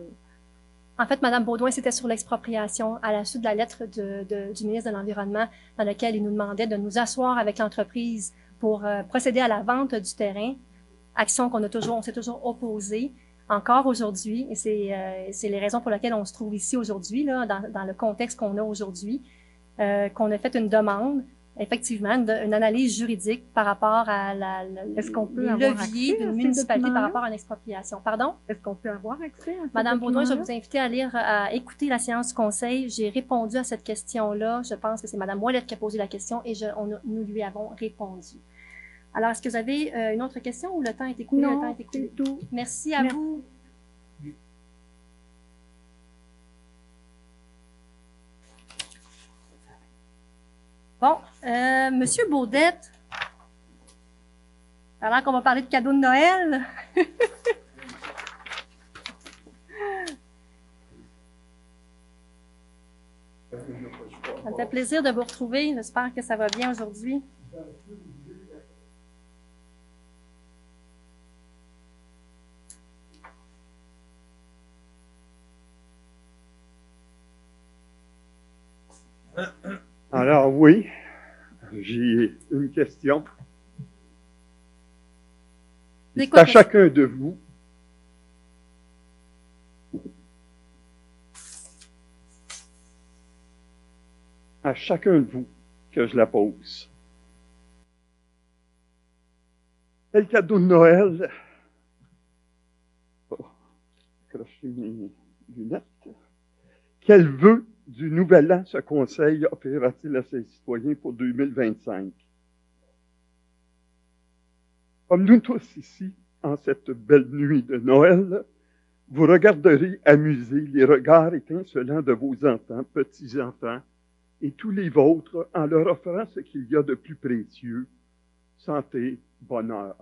En fait, Mme Baudouin, c'était sur l'expropriation à la suite de la lettre du ministre de l'Environnement dans laquelle il nous demandait de nous asseoir avec l'entreprise pour procéder à la vente du terrain, action on s'est toujours opposé. Encore aujourd'hui, et c'est les raisons pour lesquelles on se trouve ici aujourd'hui, là, dans le contexte qu'on a aujourd'hui, qu'on a fait une demande, effectivement, une analyse juridique par rapport à Est-ce qu'on peut les leviers d'une municipalité par rapport à une expropriation. Pardon? Est-ce qu'on peut avoir accès à Madame Baudouin, je vais vous inviter à écouter la séance du conseil. J'ai répondu à cette question-là. Je pense que c'est Madame Ouellette qui a posé la question et nous lui avons répondu. Alors, est-ce que vous avez une autre question ou le temps est écoulé? Non, le temps est écoulé. C'est tout. Merci à vous. Bon, Monsieur Baudette, alors qu'on va parler de cadeaux de Noël. Ça me fait plaisir de vous retrouver. J'espère que ça va bien aujourd'hui. Alors oui, j'ai une question. C'est à chacun de vous. À chacun de vous que je la pose. Quel cadeau de Noël? Oh, accrocher mes lunettes. Quel vœu du nouvel an ce conseil offrira-t-il à ses citoyens pour 2025? Comme nous tous ici, en cette belle nuit de Noël, vous regarderez amusés les regards étincelants de vos enfants, petits-enfants, et tous les vôtres en leur offrant ce qu'il y a de plus précieux, santé, bonheur.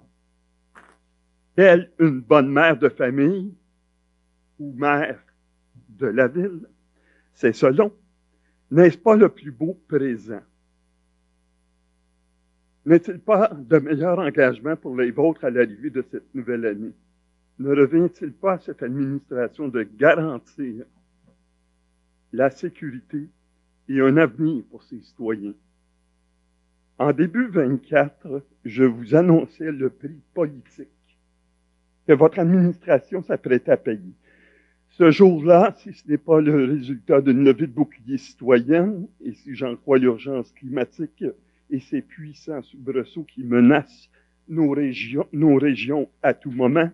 Telle une bonne mère de famille ou mère de la ville, c'est selon, n'est-ce pas le plus beau présent? N'est-il pas de meilleur engagement pour les vôtres à l'arrivée de cette nouvelle année? Ne revient-il pas à cette administration de garantir la sécurité et un avenir pour ses citoyens. En début 24, je vous annonçais le prix politique que votre administration s'apprête à payer. Ce jour-là, si ce n'est pas le résultat d'une levée de bouclier citoyenne, et si j'en crois l'urgence climatique et ces puissants soubresauts qui menacent nos régions à tout moment,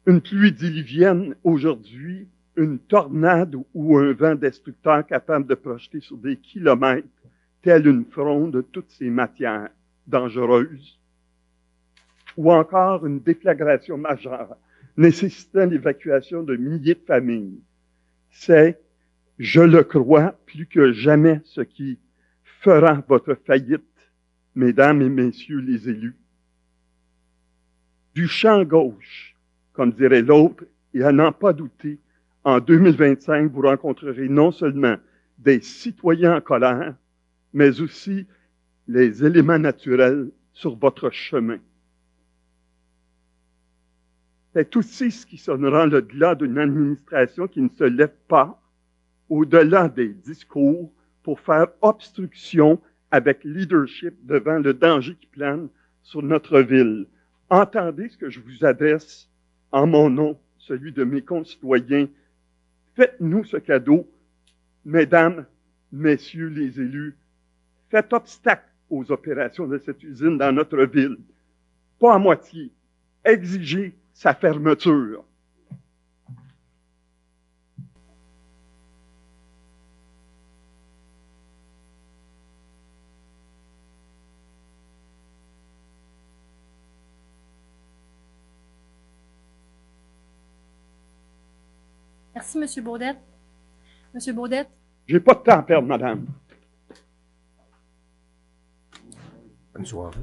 une pluie diluvienne aujourd'hui, une tornade ou un vent destructeur capable de projeter sur des kilomètres, telle une fronde, toutes ces matières dangereuses, ou encore une déflagration majeure nécessitant l'évacuation de milliers de familles. C'est, je le crois, plus que jamais ce qui fera votre faillite, mesdames et messieurs les élus. Du champ gauche, comme dirait l'autre, et à n'en pas douter, en 2025, vous rencontrerez non seulement des citoyens en colère, mais aussi les éléments naturels sur votre chemin. C'est aussi ce qui sonnera le glas d'une administration qui ne se lève pas au-delà des discours pour faire obstruction avec leadership devant le danger qui plane sur notre ville. Entendez ce que je vous adresse en mon nom, celui de mes concitoyens. Faites-nous ce cadeau, mesdames, messieurs les élus. Faites obstacle aux opérations de cette usine dans notre ville. Pas à moitié. Exigez sa fermeture. Merci, M. Baudette. M. Baudette. J'ai pas de temps à perdre, madame. Bonne soirée.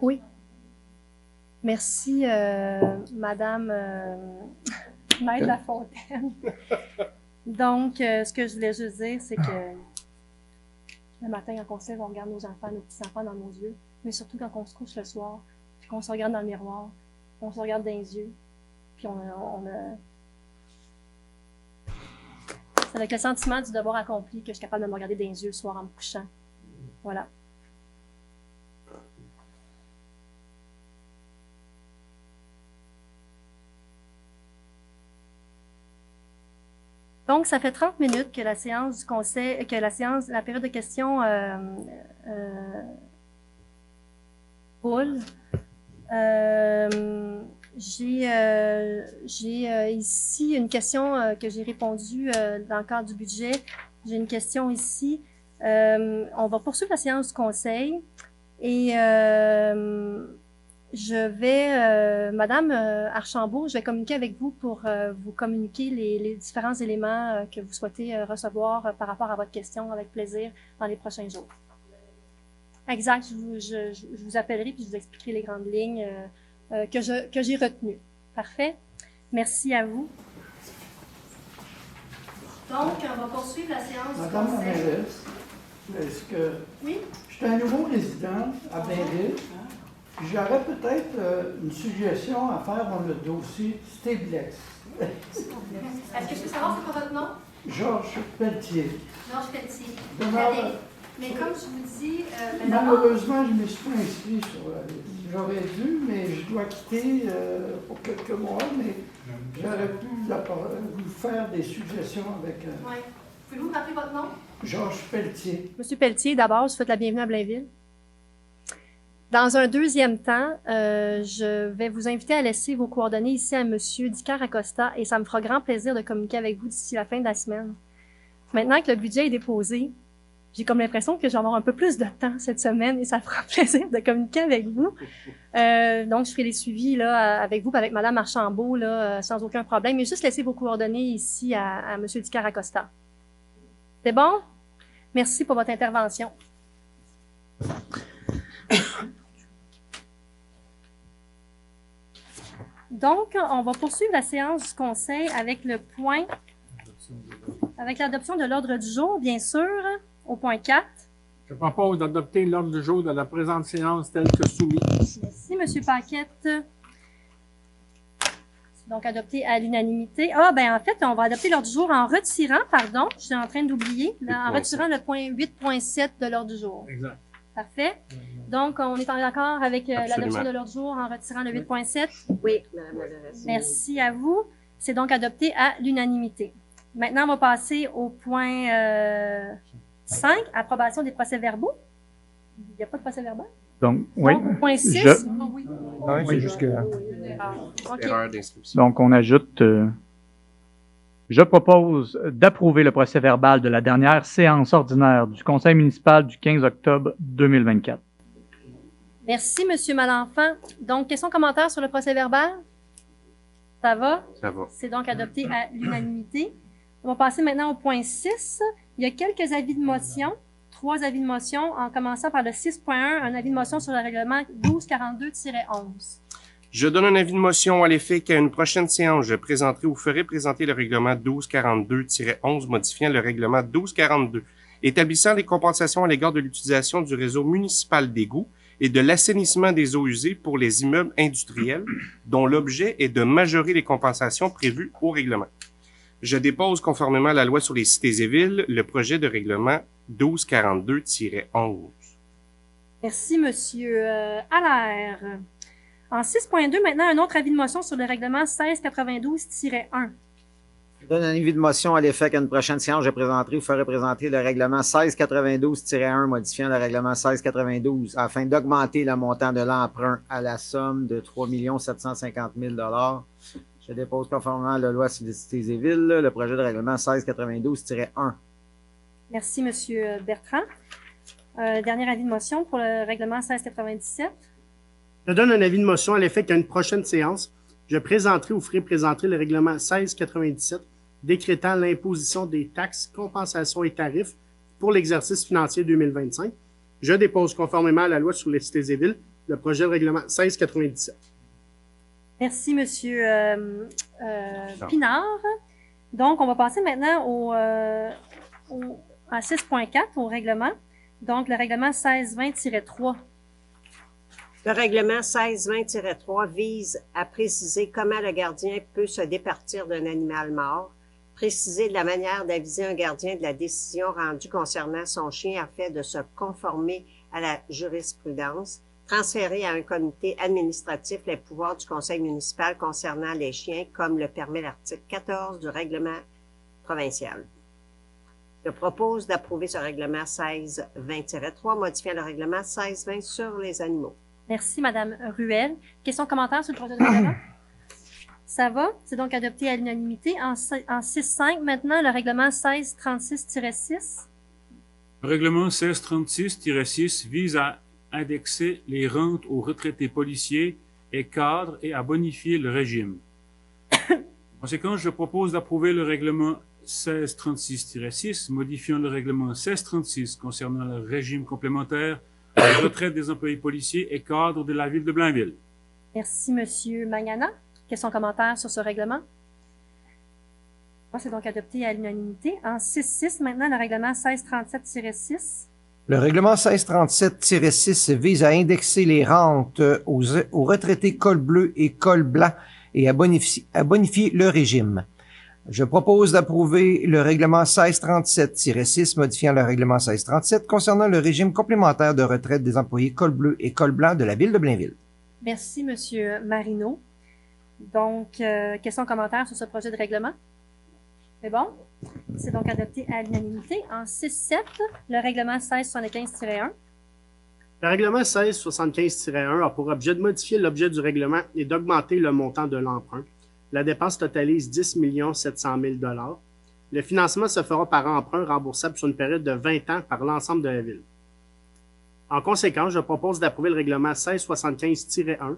Oui. Merci, Madame Maître Lafontaine. Donc, ce que je voulais juste dire, c'est que le matin, quand on se lève, on regarde nos enfants, nos petits-enfants dans nos yeux, mais surtout quand on se couche le soir, puis qu'on se regarde dans le miroir, on se regarde dans les yeux, puis c'est avec le sentiment du devoir accompli que je suis capable de me regarder dans les yeux le soir en me couchant. Voilà. Donc, ça fait 30 minutes que la séance du conseil, que la période de questions roule. J'ai ici une question que j'ai répondue dans le cadre du budget. J'ai une question ici. On va poursuivre la séance du conseil et je vais, Madame Archambault, je vais communiquer avec vous pour vous communiquer les différents éléments que vous souhaitez recevoir par rapport à votre question avec plaisir dans les prochains jours. Exact, je vous appellerai puis je vous expliquerai les grandes lignes que j'ai retenues. Parfait. Merci à vous. Donc, on va poursuivre la séance du Madame conseil. la mairesse, est-ce que Oui? je suis un nouveau résident à Blainville? J'aurais peut-être une suggestion à faire dans le dossier Stablex. Est-ce que je peux savoir c'est quoi votre nom? Georges Pelletier. Georges Pelletier. Demeure- Très bien. Mais comme je vous dis, Malheureusement, je ne me suis pas inscrit sur la liste. J'aurais dû, mais je dois quitter pour quelques mois, mais j'aurais pu vous faire des suggestions avec Oui. Pouvez-vous me rappeler votre nom? Georges Pelletier. Monsieur Pelletier, d'abord, je vous souhaite la bienvenue à Blainville. Dans un deuxième temps, je vais vous inviter à laisser vos coordonnées ici à Monsieur Dicker Acosta et ça me fera grand plaisir de communiquer avec vous d'ici la fin de la semaine. Maintenant que le budget est déposé, j'ai comme l'impression que je vais avoir un peu plus de temps cette semaine et ça me fera plaisir de communiquer avec vous. Donc, je ferai les suivis là, avec vous, avec Madame Archambault, là, sans aucun problème. Mais juste laisser vos coordonnées ici à Monsieur Dicker Acosta. C'est bon? Merci pour votre intervention. Donc, on va poursuivre la séance du conseil avec le point Avec l'adoption de l'ordre du jour, bien sûr, au point 4. Je propose d'adopter l'ordre du jour de la présente séance tel que soumis. Merci, M. Paquette. C'est donc adopté à l'unanimité. Ah, ben en fait, on va adopter l'ordre du jour en retirant, pardon, je suis en train d'oublier, en retirant le point 8.7 de l'ordre du jour. Exact. Parfait. Donc, on est en accord avec Absolument. l'adoption de l'ordre du jour en retirant le 8.7. Oui, Madame la Directrice. Merci à vous. C'est donc adopté à l'unanimité. Maintenant, on va passer au point 5, approbation des procès-verbaux. Il n'y a pas de procès-verbal? Donc, oui. Donc, au point 6. Oui, c'est juste que. OK. Erreur d'inscription. Donc, on ajoute. Je propose d'approuver le procès-verbal de la dernière séance ordinaire du Conseil municipal du 15 octobre 2024. Merci, M. Malenfant. Donc, questions, commentaires sur le procès-verbal? Ça va? Ça va. C'est donc adopté à l'unanimité. On va passer maintenant au point 6. Il y a quelques avis de motion. 3 avis de motion, en commençant par le 6.1, un avis de motion sur le règlement 1242-11. Je donne un avis de motion à l'effet qu'à une prochaine séance, je présenterai ou ferai présenter le règlement 1242-11 modifiant le règlement 1242, établissant les compensations à l'égard de l'utilisation du réseau municipal d'égouts et de l'assainissement des eaux usées pour les immeubles industriels, dont l'objet est de majorer les compensations prévues au règlement. Je dépose, conformément à la loi sur les cités et villes, le projet de règlement 1242-11. Merci, M. Allaire. En 6.2, maintenant, un autre avis de motion sur le règlement 1692-1. Je donne un avis de motion à l'effet qu'à une prochaine séance, je présenterai ou ferai présenter le règlement 1692-1 modifiant le règlement 1692 afin d'augmenter le montant de l'emprunt à la somme de 3 750 000 $. Je dépose conformément à la loi sur les cités et villes le projet de règlement 1692-1. Merci, M. Bertrand. Dernier avis de motion pour le règlement 1697. Je donne un avis de motion à l'effet qu'à une prochaine séance, je présenterai ou ferai présenter le règlement 1697 décrétant l'imposition des taxes, compensations et tarifs pour l'exercice financier 2025. Je dépose conformément à la loi sur les cités et villes le projet de règlement 1697. Merci, M. Pinard. Donc, on va passer maintenant à 6.4, au règlement. Donc, le règlement 1620-3. Le règlement 1620-3 vise à préciser comment le gardien peut se départir d'un animal mort, préciser de la manière d'aviser un gardien de la décision rendue concernant son chien afin de se conformer à la jurisprudence, transférer à un comité administratif les pouvoirs du conseil municipal concernant les chiens, comme le permet l'article 14 du règlement provincial. Je propose d'approuver ce règlement 1620-3, modifiant le règlement 1620 sur les animaux. Merci, Mme Ruel. Questions, commentaires sur le projet de règlement? Ça va? C'est donc adopté à l'unanimité. En 6.5, maintenant, le règlement 1636-6. Le règlement 1636-6 vise à indexer les rentes aux retraités policiers et cadres et à bonifier le régime. En conséquence, je propose d'approuver le règlement 1636-6, modifiant le règlement 1636 concernant le régime complémentaire de retraite des employés policiers et cadres de la ville de Blainville. Merci, M. Magana. Questions, commentaires sur ce règlement? C'est donc adopté à l'unanimité. En 6.6, maintenant, le règlement 1637-6. Le règlement 1637-6 vise à indexer les rentes aux retraités col bleu et col blanc et à bonifier le régime. Je propose d'approuver le règlement 1637-6 modifiant le règlement 1637 concernant le régime complémentaire de retraite des employés col bleu et col blanc de la ville de Blainville. Merci, M. Marino. Donc, questions, commentaires sur ce projet de règlement? C'est bon? C'est donc adopté à l'unanimité. En 6.7, le règlement 1675-1. Le règlement 1675-1 a pour objet de modifier l'objet du règlement et d'augmenter le montant de l'emprunt. La dépense totalise 10 700 000 $. Le financement se fera par emprunt remboursable sur une période de 20 ans par l'ensemble de la ville. En conséquence, je propose d'approuver le règlement 1675-1,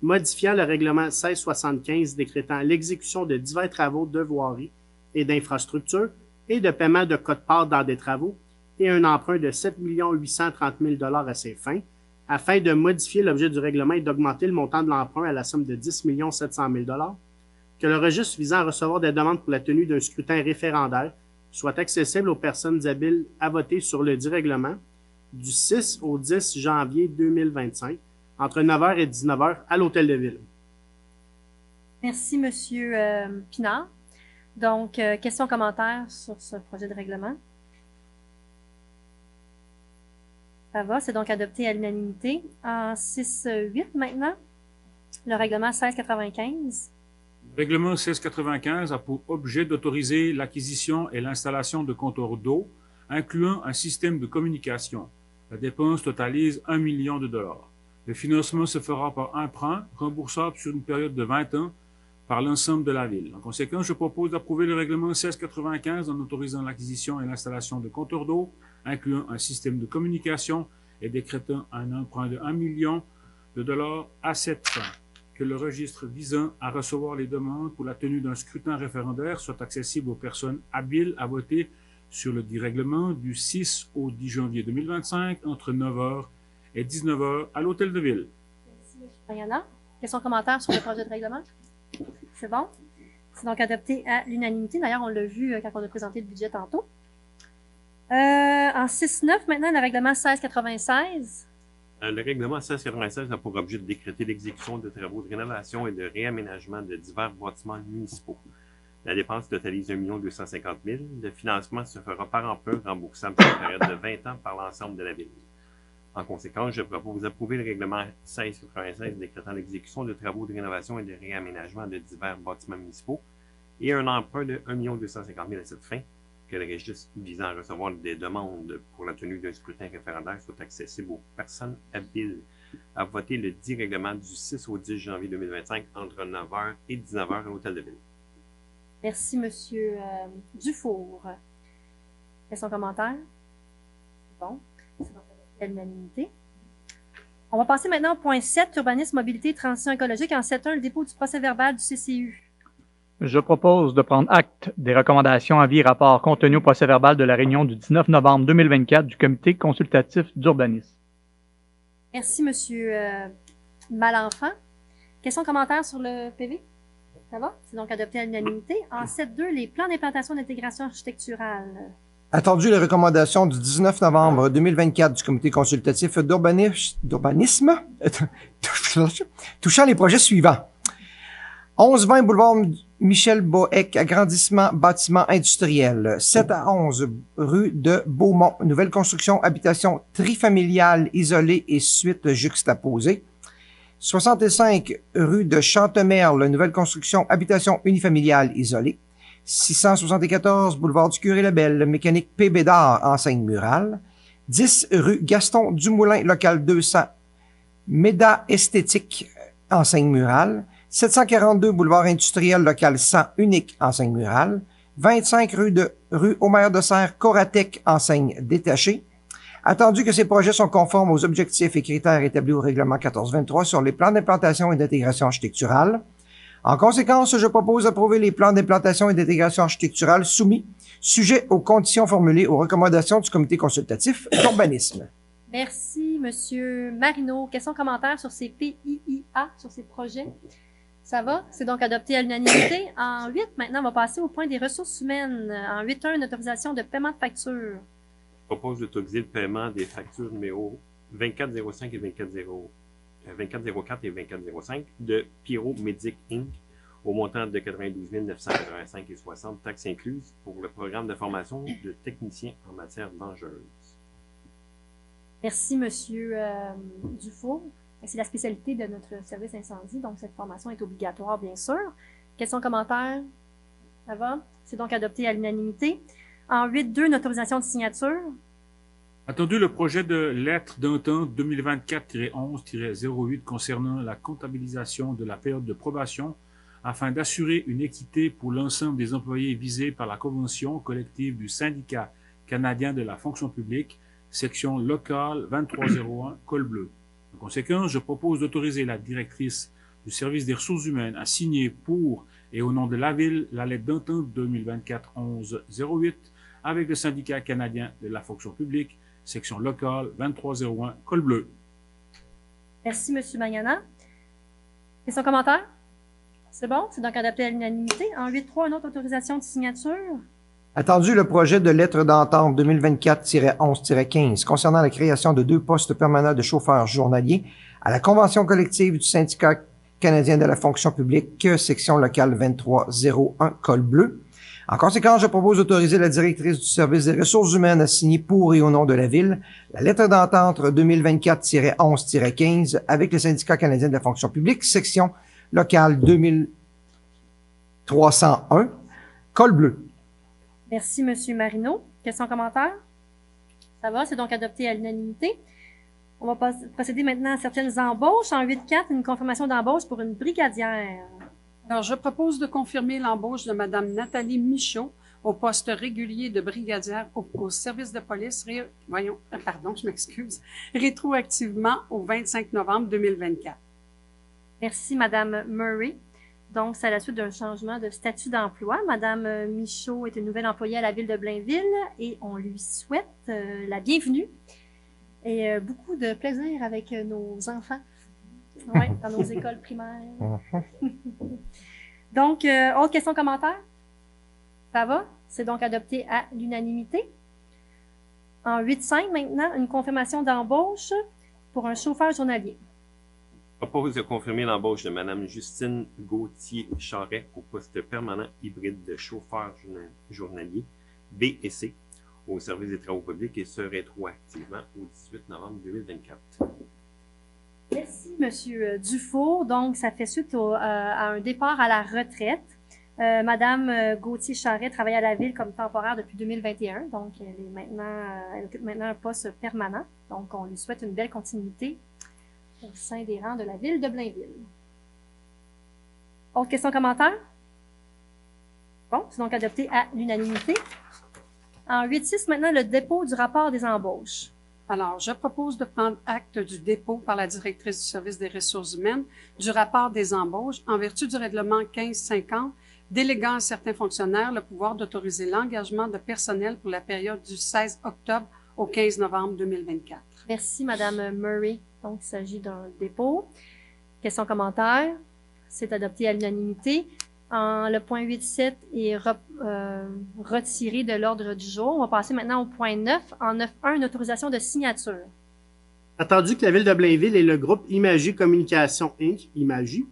modifiant le règlement 1675 décrétant l'exécution de divers travaux de voirie et d'infrastructure et de paiement de quote-part dans des travaux et un emprunt de 7 830 000 $ à ces fins, afin de modifier l'objet du règlement et d'augmenter le montant de l'emprunt à la somme de 10 700 000 $. que le registre visant à recevoir des demandes pour la tenue d'un scrutin référendaire soit accessible aux personnes habiles à voter sur le dit règlement du 6 au 10 janvier 2025, entre 9h et 19h à l'Hôtel de Ville. Merci, Monsieur Pinard. Donc, questions, commentaires sur ce projet de règlement? Ça va, c'est donc adopté à l'unanimité. En 6.8 maintenant, le règlement 1695. Le règlement 1695 a pour objet d'autoriser l'acquisition et l'installation de compteurs d'eau, incluant un système de communication. La dépense totalise 1 million de dollars. Le financement se fera par emprunt, remboursable sur une période de 20 ans par l'ensemble de la Ville. En conséquence, je propose d'approuver le règlement 1695 en autorisant l'acquisition et l'installation de compteurs d'eau, incluant un système de communication et décrétant un emprunt de 1 million de dollars à cette fin. Que le registre visant à recevoir les demandes pour la tenue d'un scrutin référendaire soit accessible aux personnes habiles à voter sur le dit règlement du 6 au 10 janvier 2025 entre 9h et 19h à l'Hôtel de Ville. Merci, M. Mariana. Questions, commentaires sur le projet de règlement? C'est bon? C'est donc adopté à l'unanimité. D'ailleurs, on l'a vu quand on a présenté le budget tantôt. En 6.9, maintenant, le règlement 1696. Le règlement 1696 a pour objet de décréter l'exécution de travaux de rénovation et de réaménagement de divers bâtiments municipaux. La dépense totalise 1 250 000 $. Le financement se fera par emprunt remboursable sur une période de 20 ans par l'ensemble de la Ville. En conséquence, je propose d'approuver le règlement 1696 décrétant l'exécution de travaux de rénovation et de réaménagement de divers bâtiments municipaux et un emprunt de 1 250 000 $ à cette fin, que le registre visant à recevoir des demandes pour la tenue d'un scrutin référendaire soit accessible aux personnes habiles à voter le dit règlement du 6 au 10 janvier 2025 entre 9h et 19h à l'Hôtel de Ville. Merci, M. Dufour. Questions, commentaires? Bon, c'est donc à l'unanimité. On va passer maintenant au point 7, urbanisme, mobilité et transition écologique. En 7.1, le dépôt du procès-verbal du CCU. Je propose de prendre acte des recommandations, avis et rapports contenus au procès-verbal de la réunion du 19 novembre 2024 du Comité consultatif d'urbanisme. Merci, M. Malenfant. Questions, commentaires sur le PV? Ça va? C'est donc adopté à l'unanimité. En 7.2, les plans d'implantation d'intégration architecturale. Attendu les recommandations du 19 novembre 2024 du Comité consultatif d'urbanisme touchant les projets suivants. 11-20 boulevard Michel Bohec, agrandissement bâtiment industriel. 7 à 11 rue de Beaumont, nouvelle construction, habitation trifamiliale isolée et suite juxtaposée. 65 rue de Chantemerle, nouvelle construction, habitation unifamiliale isolée. 674 boulevard du Curé-Lebel, mécanique P. Bédard, enseigne murale. 10 rue Gaston Dumoulin, local 200, Méda Esthétique, enseigne murale. 742 boulevard industriel, local 100, unique, enseigne murale. 25 rue Omer de Serre, Coratec, enseigne détachée. Attendu que ces projets sont conformes aux objectifs et critères établis au règlement 1423 sur les plans d'implantation et d'intégration architecturale. En conséquence, je propose d'approuver les plans d'implantation et d'intégration architecturale soumis, sujet aux conditions formulées aux recommandations du Comité consultatif d'urbanisme. Merci, Monsieur Marino. Questions, commentaires sur ces PIIA, sur ces projets? Ça va? C'est donc adopté à l'unanimité. En 8, maintenant, on va passer au point des ressources humaines. En 8.1, une autorisation de paiement de facture. Je propose d'autoriser le paiement des factures numéro 2405 et 2404 et 2405 de Pyro Medic Inc. au montant de 92 985 et 60 taxes incluses pour le programme de formation de techniciens en matière dangereuse. Merci, Monsieur Dufour. C'est la spécialité de notre service incendie, donc cette formation est obligatoire, bien sûr. Questions, commentaires? Ça va? C'est donc adopté à l'unanimité. En 8.2, une autorisation de signature. Attendu le projet de lettre d'entente 2024-11-08 concernant la comptabilisation de la période de probation afin d'assurer une équité pour l'ensemble des employés visés par la convention collective du syndicat canadien de la fonction publique, section locale 2301, col bleu. En conséquence, je propose d'autoriser la directrice du service des ressources humaines à signer pour et au nom de la Ville la lettre d'entente 2024-11-08 avec le syndicat canadien de la fonction publique, section locale 2301, col bleu. Merci, M. Magnana. Questions, commentaires? C'est bon, c'est donc adopté à l'unanimité. En 8.3, une autre autorisation de signature. Attendu le projet de lettre d'entente 2024-11-15 concernant la création de 2 postes permanents de chauffeurs journaliers à la convention collective du syndicat canadien de la fonction publique, section locale 2301, col bleu. En conséquence, je propose d'autoriser la directrice du service des ressources humaines à signer pour et au nom de la Ville la lettre d'entente 2024-11-15 avec le syndicat canadien de la fonction publique, section locale 2301, col bleu. Merci, M. Marino. Questions, commentaires? Ça va, c'est donc adopté à l'unanimité. On va procéder maintenant à certaines embauches. En 8.4, une confirmation d'embauche pour une brigadière. Alors, je propose de confirmer l'embauche de Mme Nathalie Michaud au poste régulier de brigadière au service de police, rétroactivement au 25 novembre 2024. Merci, Mme Murray. Donc, c'est à la suite d'un changement de statut d'emploi. Mme Michaud est une nouvelle employée à la Ville de Blainville et on lui souhaite la bienvenue et beaucoup de plaisir avec nos enfants dans nos écoles primaires. Donc, autre question, commentaire? Ça va? C'est donc adopté à l'unanimité. En 8.5, maintenant, une confirmation d'embauche pour un chauffeur journalier. Je propose de confirmer l'embauche de Mme Justine Gauthier-Charret au poste permanent hybride de chauffeur journalier B et C au service des travaux publics et ce rétroactivement au 18 novembre 2024. Merci, M. Dufour. Donc, ça fait suite à un départ à la retraite. Mme Gauthier-Charret travaille à la Ville comme temporaire depuis 2021. Donc, elle occupe maintenant un poste permanent. Donc, on lui souhaite une belle continuité au sein des rangs de la Ville de Blainville. Autre question, commentaire? Bon, c'est donc adopté à l'unanimité. En 8.6, maintenant, le dépôt du rapport des embauches. Alors, je propose de prendre acte du dépôt par la directrice du service des ressources humaines du rapport des embauches en vertu du règlement 1550, déléguant à certains fonctionnaires le pouvoir d'autoriser l'engagement de personnel pour la période du 16 octobre au 15 novembre 2024. Merci, Mme Murray. Donc, il s'agit d'un dépôt. Questions, commentaires? C'est adopté à l'unanimité. Le point 8.7 est retiré de l'ordre du jour. On va passer maintenant au point 9. En 9.1, une autorisation de signature. Attendu que la Ville de Blainville et le groupe Imagie Communication Inc., Imagie,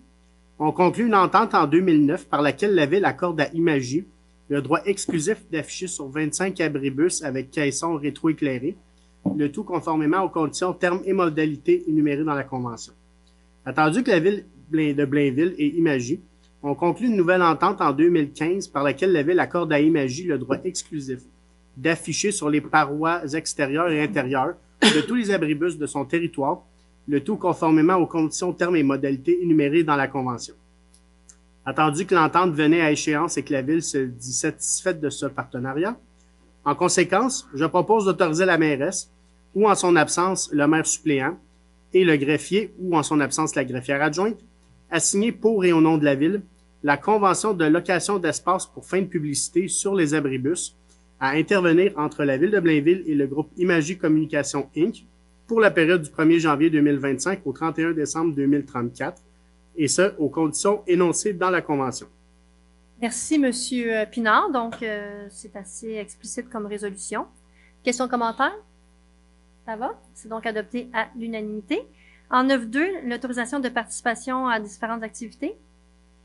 ont conclu une entente en 2009 par laquelle la Ville accorde à Imagie le droit exclusif d'afficher sur 25 abribus avec caisson rétroéclairé, le tout conformément aux conditions, termes et modalités énumérées dans la Convention. Attendu que la Ville de Blainville et Imagie ont conclu une nouvelle entente en 2015 par laquelle la Ville accorde à Imagie le droit exclusif d'afficher sur les parois extérieures et intérieures de tous les abribus de son territoire, le tout conformément aux conditions, termes et modalités énumérées dans la Convention. Attendu que l'entente venait à échéance et que la Ville se dit satisfaite de ce partenariat, en conséquence, je propose d'autoriser la mairesse, ou en son absence le maire suppléant, et le greffier, ou en son absence la greffière adjointe, à signer pour et au nom de la Ville la convention de location d'espace pour fin de publicité sur les abribus à intervenir entre la Ville de Blainville et le groupe Imagie Communication Inc. pour la période du 1er janvier 2025 au 31 décembre 2034, et ce, aux conditions énoncées dans la Convention. Merci, M. Pinard. Donc, c'est assez explicite comme résolution. Questions, commentaires? Ça va? C'est donc adopté à l'unanimité. En 9.2, l'autorisation de participation à différentes activités.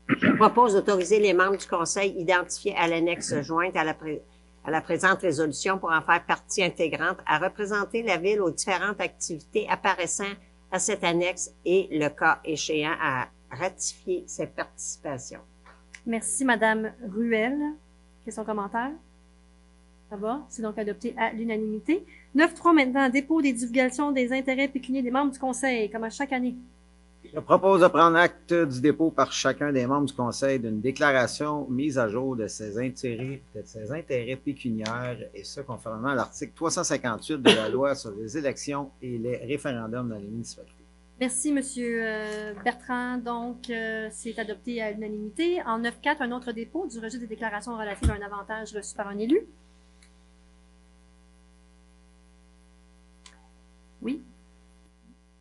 Je propose d'autoriser les membres du Conseil identifiés à l'annexe jointe à la présente résolution pour en faire partie intégrante à représenter la Ville aux différentes activités apparaissant à cette annexe et, le cas échéant, à ratifier ces participations. Merci, Mme Ruel. Questions, commentaires? Ça va? C'est donc adopté à l'unanimité. 9.3 maintenant, dépôt des divulgations des intérêts pécuniaires des membres du Conseil, comme à chaque année. Je propose de prendre acte du dépôt par chacun des membres du Conseil d'une déclaration mise à jour de ses intérêts pécuniaires, et ce, conformément à l'article 358 de la loi sur les élections et les référendums dans les municipalités. Merci, M. Bertrand. Donc, c'est adopté à l'unanimité. En 9.4, un autre dépôt du registre des déclarations relatives à un avantage reçu par un élu. Oui.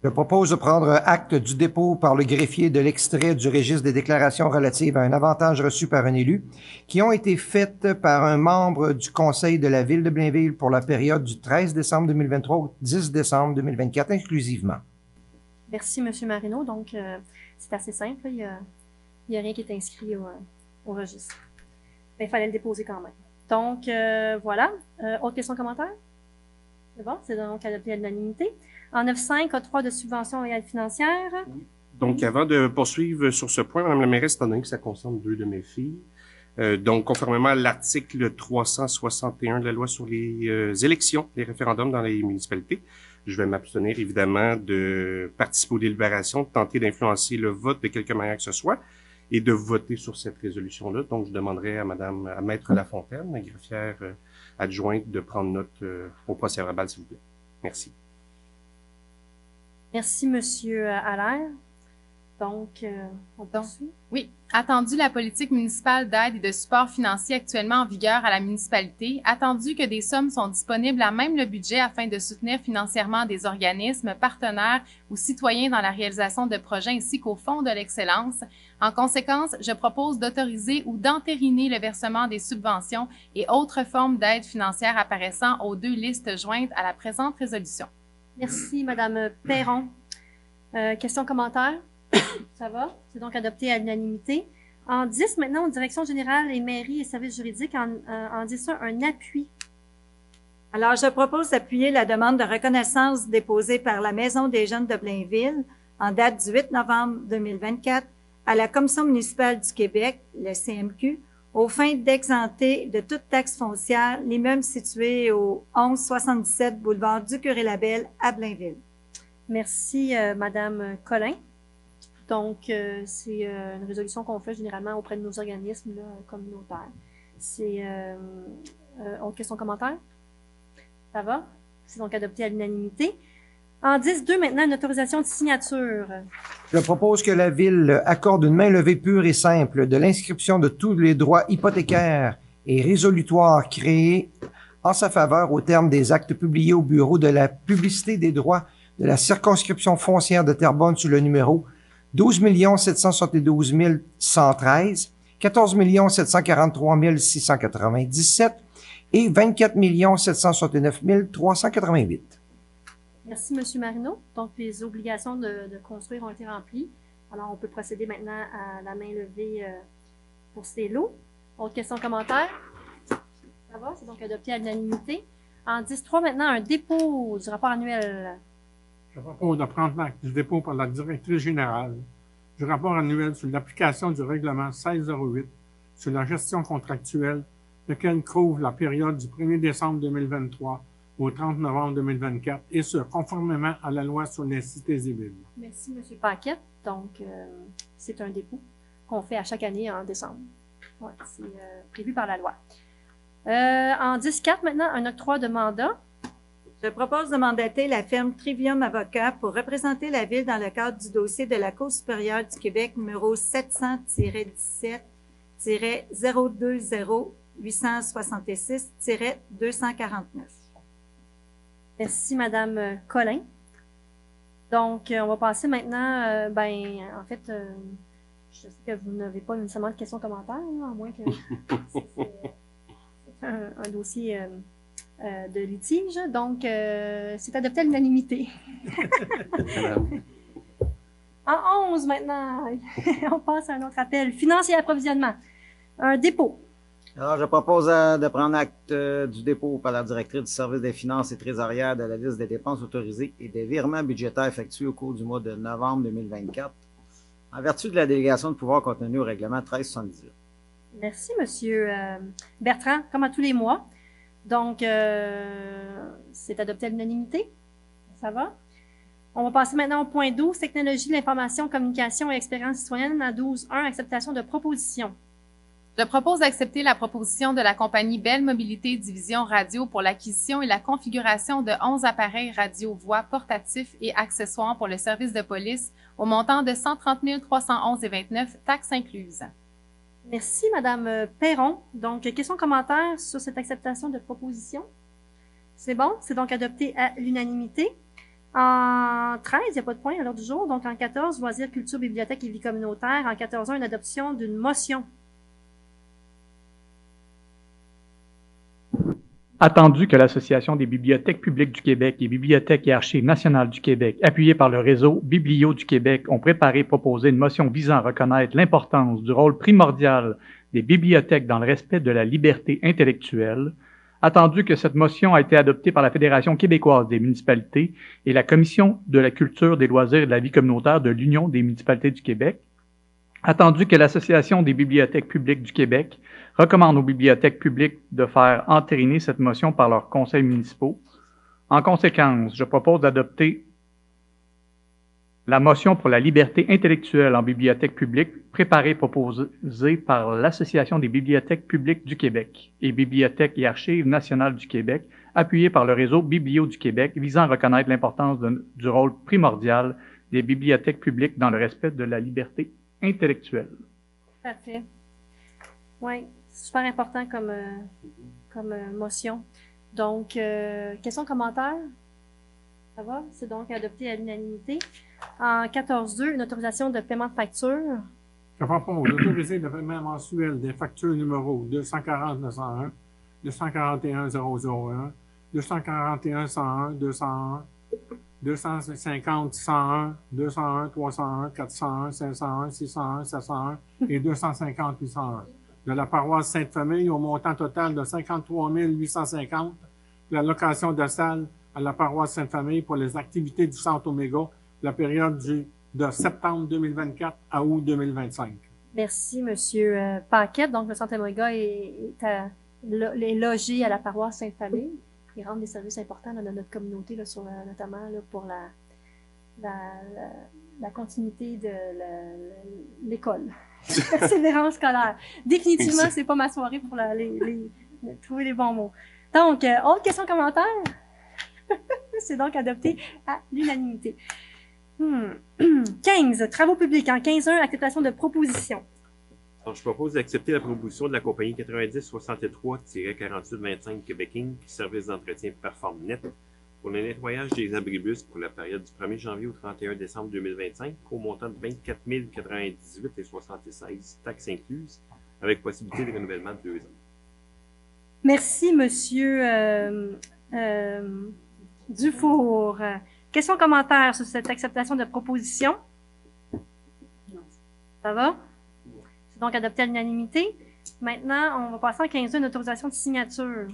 Je propose de prendre acte du dépôt par le greffier de l'extrait du registre des déclarations relatives à un avantage reçu par un élu qui ont été faites par un membre du conseil de la ville de Blainville pour la période du 13 décembre 2023 au 10 décembre 2024 inclusivement. Merci, M. Marino. Donc, c'est assez simple. Il n'y a rien qui est inscrit au registre. Mais il fallait le déposer quand même. Donc, voilà. Autre question, commentaire? C'est bon? C'est donc adopté à l'unanimité. En 9.5, A3 de subventions et aides financières. Donc, avant de poursuivre sur ce point, Mme la mairesse, étant donné que ça concerne deux de mes filles, donc, conformément à l'article 361 de la loi sur les élections, les référendums dans les municipalités, je vais m'abstenir évidemment de participer aux délibérations, de tenter d'influencer le vote de quelque manière que ce soit et de voter sur cette résolution-là. Donc, je demanderai à Maître Lafontaine, la greffière adjointe, de prendre note au procès-verbal, s'il vous plaît. Merci. Merci, Monsieur Allaire. Donc, on poursuit. Oui. Attendu la politique municipale d'aide et de support financier actuellement en vigueur à la municipalité, attendu que des sommes sont disponibles à même le budget afin de soutenir financièrement des organismes, partenaires ou citoyens dans la réalisation de projets ainsi qu'au Fonds de l'excellence. En conséquence, je propose d'autoriser ou d'entériner le versement des subventions et autres formes d'aide financière apparaissant aux deux listes jointes à la présente résolution. Merci, Madame Perron. Questions, commentaires? Ça va? C'est donc adopté à l'unanimité. En 10, maintenant, Direction générale et mairie et services juridiques, en 10, un appui. Alors, je propose d'appuyer la demande de reconnaissance déposée par la Maison des jeunes de Blainville en date du 8 novembre 2024 à la Commission municipale du Québec, le CMQ, aux fins d'exenter de toute taxe foncière l'immeuble situé au 1177 boulevard du Curé-Labelle à Blainville. Merci, Madame Collin. Donc, c'est une résolution qu'on fait généralement auprès de nos organismes là, communautaires. C'est autre question, commentaire? Ça va? C'est donc adopté à l'unanimité. En 10.2, maintenant, une autorisation de signature. Je propose que la Ville accorde une main levée pure et simple de l'inscription de tous les droits hypothécaires et résolutoires créés en sa faveur au terme des actes publiés au Bureau de la publicité des droits de la circonscription foncière de Terrebonne sur le numéro 12 772 113, 14 743 697 et 24 769 388. Merci, M. Marino. Donc, les obligations de construire ont été remplies. Alors, on peut procéder maintenant à la main levée pour ces lots. Autre question, commentaire? Ça va? C'est donc adopté à l'unanimité. En 10.3, maintenant, un dépôt du rapport annuel. Je propose de prendre acte du dépôt par la directrice générale du rapport annuel sur l'application du règlement 1608 sur la gestion contractuelle, lequel couvre la période du 1er décembre 2023 au 30 novembre 2024, et ce, conformément à la loi sur les cités et villes. Merci, M. Paquette. Donc, c'est un dépôt qu'on fait à chaque année en décembre. Ouais, c'est prévu par la loi. En 10.4, maintenant, un octroi de mandat. Je propose de mandater la firme Trivium Avocat pour représenter la Ville dans le cadre du dossier de la Cour supérieure du Québec numéro 700-17-020-866-249. Merci, Madame Collin. Donc, on va passer maintenant, en fait, je sais que vous n'avez pas nécessairement de questions-commentaires, à moins que c'est un dossier de litige. Donc, c'est adopté à l'unanimité. En 11 maintenant, on passe à un autre appel. Finances et approvisionnement. Un dépôt. Alors, je propose de prendre acte du dépôt par la directrice du service des finances et trésorières de la liste des dépenses autorisées et des virements budgétaires effectués au cours du mois de novembre 2024, en vertu de la délégation de pouvoir contenue au règlement 1378. Merci, Monsieur Bertrand, comme à tous les mois. Donc, c'est adopté à l'unanimité. Ça va? On va passer maintenant au point 12, technologie, l'information, communication et expérience citoyenne. À 12.1, acceptation de proposition. Je propose d'accepter la proposition de la compagnie Belle Mobilité Division Radio pour l'acquisition et la configuration de 11 appareils radio-voix portatifs et accessoires pour le service de police au montant de 130 311,29 taxes incluses. Merci, Madame Perron. Donc, questions, commentaires sur cette acceptation de proposition? C'est bon, c'est donc adopté à l'unanimité. En 13, il n'y a pas de point à l'heure du jour. Donc, en 14, loisirs, culture, bibliothèque et vie communautaire. En 14.1, une adoption d'une motion. Attendu que l'Association des bibliothèques publiques du Québec et Bibliothèques et Archives nationales du Québec, appuyées par le réseau Biblio du Québec, ont préparé et proposé une motion visant à reconnaître l'importance du rôle primordial des bibliothèques dans le respect de la liberté intellectuelle, attendu que cette motion a été adoptée par la Fédération québécoise des municipalités et la Commission de la culture, des loisirs et de la vie communautaire de l'Union des municipalités du Québec, attendu que l'Association des bibliothèques publiques du Québec recommande aux bibliothèques publiques de faire entériner cette motion par leurs conseils municipaux. En conséquence, je propose d'adopter la motion pour la liberté intellectuelle en bibliothèque publique préparée et proposée par l'Association des bibliothèques publiques du Québec et Bibliothèques et Archives nationales du Québec, appuyée par le réseau Biblio du Québec, visant à reconnaître l'importance du rôle primordial des bibliothèques publiques dans le respect de la liberté intellectuelle. Parfait. Oui, super important comme motion. Donc, questions, commentaires? Ça va? C'est donc adopté à l'unanimité. En 14.2, une autorisation de paiement de facture. Je propose d'autoriser le paiement mensuel des factures numéro 240-901, 241-001, 241-101, 201, 250-101, 201-301, 401, 501, 601, 701 et 250-801. De la paroisse Sainte-Famille au montant total de 53 850 la location de salle à la paroisse Sainte-Famille pour les activités du Centre Oméga, la période de septembre 2024 à août 2025. Merci, M. Paquette. Donc, le Centre Oméga est logé à la paroisse Sainte-Famille. Il rend des services importants dans notre communauté, là, notamment là, pour la continuité de l'école. Persévérance scolaire. Définitivement, c'est pas ma soirée pour trouver les bons mots. Donc, autre question, commentaire? C'est donc adopté à l'unanimité. 15. Travaux publics. En 15.1, acceptation de proposition. Alors, je propose d'accepter la proposition de la compagnie 9063-4825 Québec Inc., service d'entretien PerformNet, pour le nettoyage des abribus pour la période du 1er janvier au 31 décembre 2025, au montant de 24 098,76 taxes incluses, avec possibilité de renouvellement de 2 ans. Merci, Monsieur Dufour. Questions, commentaires sur cette acceptation de proposition? Ça va? C'est donc adopté à l'unanimité. Maintenant, on va passer en 15 une autorisation de signature.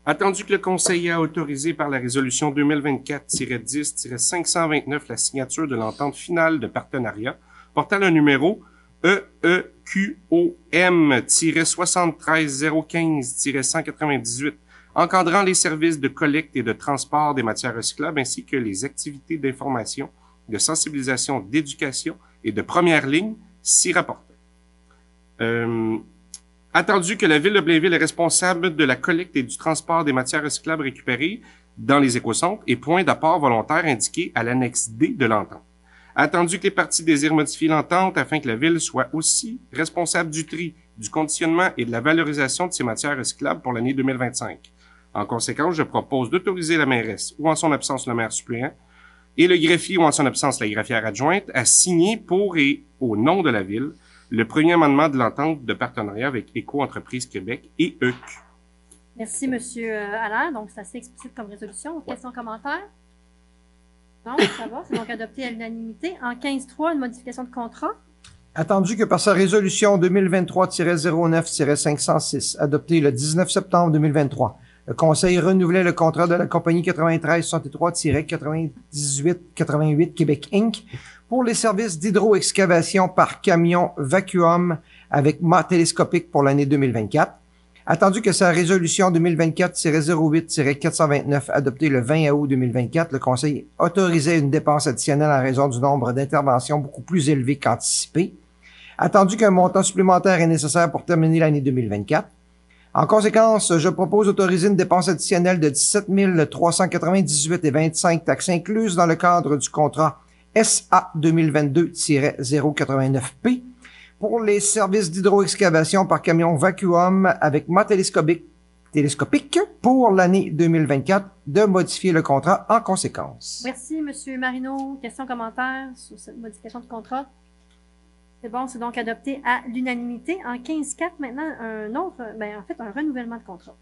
Attendu que le Conseil a autorisé par la résolution 2024-10-529 la signature de l'entente finale de partenariat portant le numéro EEQOM-73015-198 encadrant les services de collecte et de transport des matières recyclables ainsi que les activités d'information, de sensibilisation, d'éducation et de première ligne s'y rapportent. Attendu que la Ville de Blainville est responsable de la collecte et du transport des matières recyclables récupérées dans les écocentres et point d'apport volontaire indiqué à l'annexe D de l'entente. Attendu que les parties désirent modifier l'entente afin que la Ville soit aussi responsable du tri, du conditionnement et de la valorisation de ces matières recyclables pour l'année 2025. En conséquence, je propose d'autoriser la mairesse ou en son absence le maire suppléant et le greffier ou en son absence la greffière adjointe à signer pour et au nom de la Ville le premier amendement de l'entente de partenariat avec Éco-Entreprise Québec et EQ. Merci, M. Allaire. Donc, c'est assez explicite comme résolution. Questions, commentaires? Non, ça va. C'est donc adopté à l'unanimité. En 15.3, une modification de contrat. Attendu que par sa résolution 2023-09-506, adoptée le 19 septembre 2023, le Conseil renouvelait le contrat de la compagnie 9363-9888 Québec Inc. pour les services d'hydroexcavation par camion vacuum avec mât télescopique pour l'année 2024. Attendu que sa résolution 2024-08-429, adoptée le 20 août 2024, le Conseil autorisait une dépense additionnelle en raison du nombre d'interventions beaucoup plus élevé qu'anticipé. Attendu qu'un montant supplémentaire est nécessaire pour terminer l'année 2024. En conséquence, je propose d'autoriser une dépense additionnelle de 17 398,25 taxes incluses dans le cadre du contrat SA 2022-089P pour les services d'hydroexcavation par camion vacuum avec mât télescopique télescopique pour l'année 2024, de modifier le contrat en conséquence. Merci, M. Marino. Questions, commentaires sur cette modification de contrat? C'est bon, c'est donc adopté à l'unanimité. En 15-4, maintenant, un renouvellement de contrat.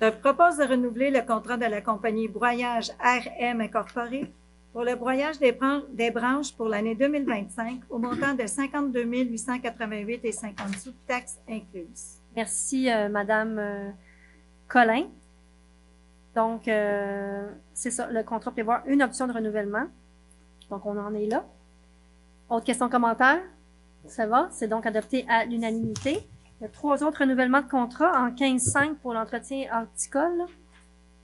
Je propose de renouveler le contrat de la compagnie Broyage RM Incorporée pour le broyage des branches pour l'année 2025 au montant de 52 888 et 50 sous, taxes incluses. Merci, Madame Collin. Donc, c'est ça, le contrat prévoit une option de renouvellement. Donc, on en est là. Autre question, commentaire? Ça va? C'est donc adopté à l'unanimité. Il y a 3 autres renouvellements de contrat en 15-5 pour l'entretien horticole.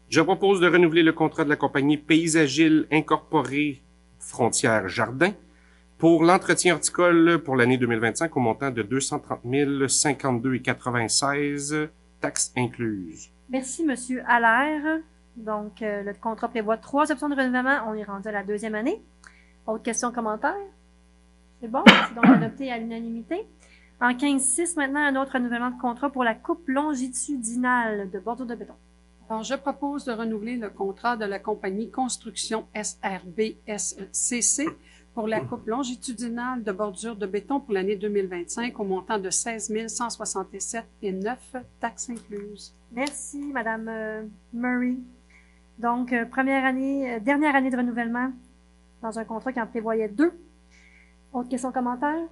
Je propose de renouveler le contrat de la compagnie Paysagile Incorporée Frontières Jardin pour l'entretien horticole pour l'année 2025 au montant de 230 052,96 taxes incluses. Merci, Monsieur Allaire. Donc, le contrat prévoit 3 options de renouvellement. On est rendu à la 2e année. Autre question, commentaire? C'est bon? C'est donc adopté à l'unanimité. En 15-6, maintenant, un autre renouvellement de contrat pour la coupe longitudinale de bordure de béton. Alors, je propose de renouveler le contrat de la compagnie Construction SRB-SCC pour la coupe longitudinale de bordure de béton pour l'année 2025 au montant de 16 167,9 taxes incluses. Merci, Madame Murray. Donc, dernière année de renouvellement dans un contrat qui en prévoyait 2. Autre question, commentaire?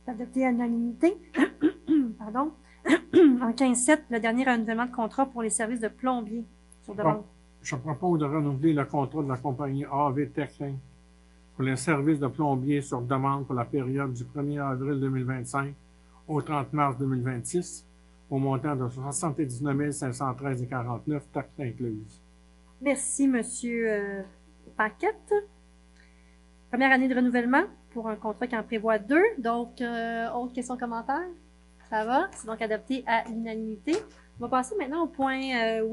Adopté à l'unanimité. Pardon. En 15-7, le dernier renouvellement de contrat pour les services de plombier sur demande. Je propose de renouveler le contrat de la compagnie AV Techlin pour les services de plombier sur demande pour la période du 1er avril 2025 au 30 mars 2026 au montant de 79 513,49 taxes incluses. Merci, Monsieur Paquette. Première année de renouvellement pour un contrat qui en prévoit 2. Donc, autre question, commentaire? Ça va? C'est donc adopté à l'unanimité. On va passer maintenant au point, étant